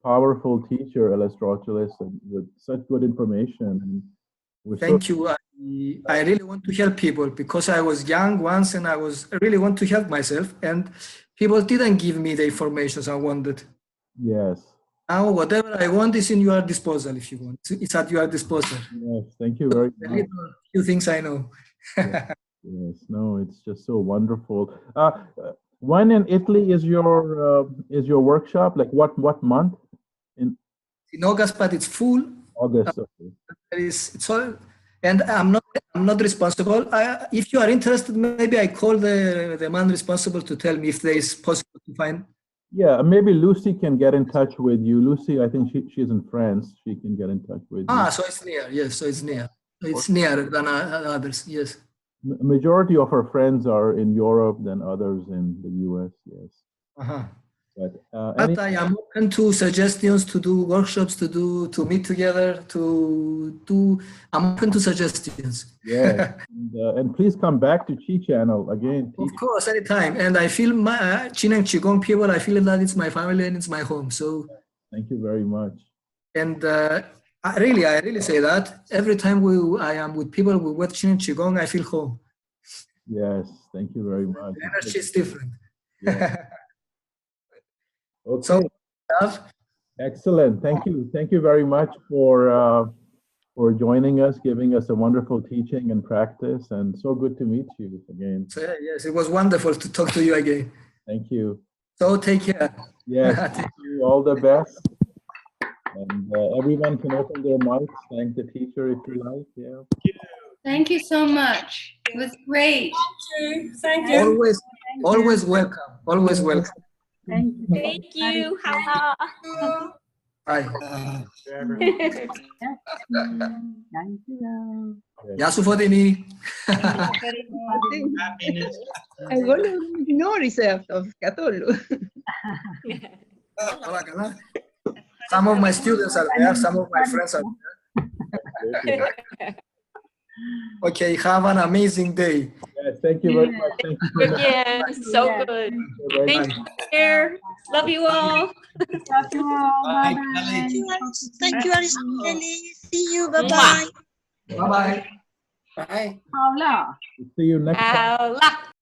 powerful teacher, Aristotelis, and with such good information. And thank you. I really want to help people because I was young once and I really want to help myself, and people didn't give me the information I wanted. Yes. Now whatever I want is in your disposal. If you want, it's at your disposal. Yes. Thank you very much. Few things I know. Yes. No, it's just so wonderful. When in Italy is your workshop? Like what month? In August, but it's full. August. Okay. It's all, and I'm not responsible. If you are interested, maybe I call the man responsible to tell me if there is possible to find. Yeah, maybe Lucy can get in touch with you. Lucy, I think she's in France. She can get in touch with you. So it's near. Yes, so it's near. It's nearer than others. Yes. Majority of our friends are in Europe than others in the US. Yes. But I am open to suggestions, to do workshops, to meet together, I'm open to suggestions. Yeah, and please come back to Chi Channel again. Of course, anytime. And I feel my Chin and Qigong people, I feel that it's my family and it's my home. So thank you very much. And I really say that every time I am with people who work Chin and Qigong, I feel home. Yes, thank you very much. The energy is different. Yeah. Okay. So, excellent. Thank you very much for joining us, giving us a wonderful teaching and practice, and so good to meet you again. So, yes, it was wonderful to talk to you again. Thank you. So take care. Yes, thank you. All the best. And everyone can open their mics. Thank the teacher if you like. Yeah. Thank you so much. It was great. Thank you. Always, Always welcome. Always welcome. Thank you. Hala. Bye. Dankjewel. Γεια σου Φωτεινή. Εγώ λέω δεν γνώρισε αυτό καθόλου. Όλα καλά. Some of my students are there. Some of my friends are there. Okay, have an amazing day. Yes, thank you very much. Thank you for Yeah, so good. Thank you, dear. Love you all. Love you all. Bye-bye. Thank you, Aristotelis. See you. Bye-bye. Bye-bye. Bye. Paula. see you next time. Hala.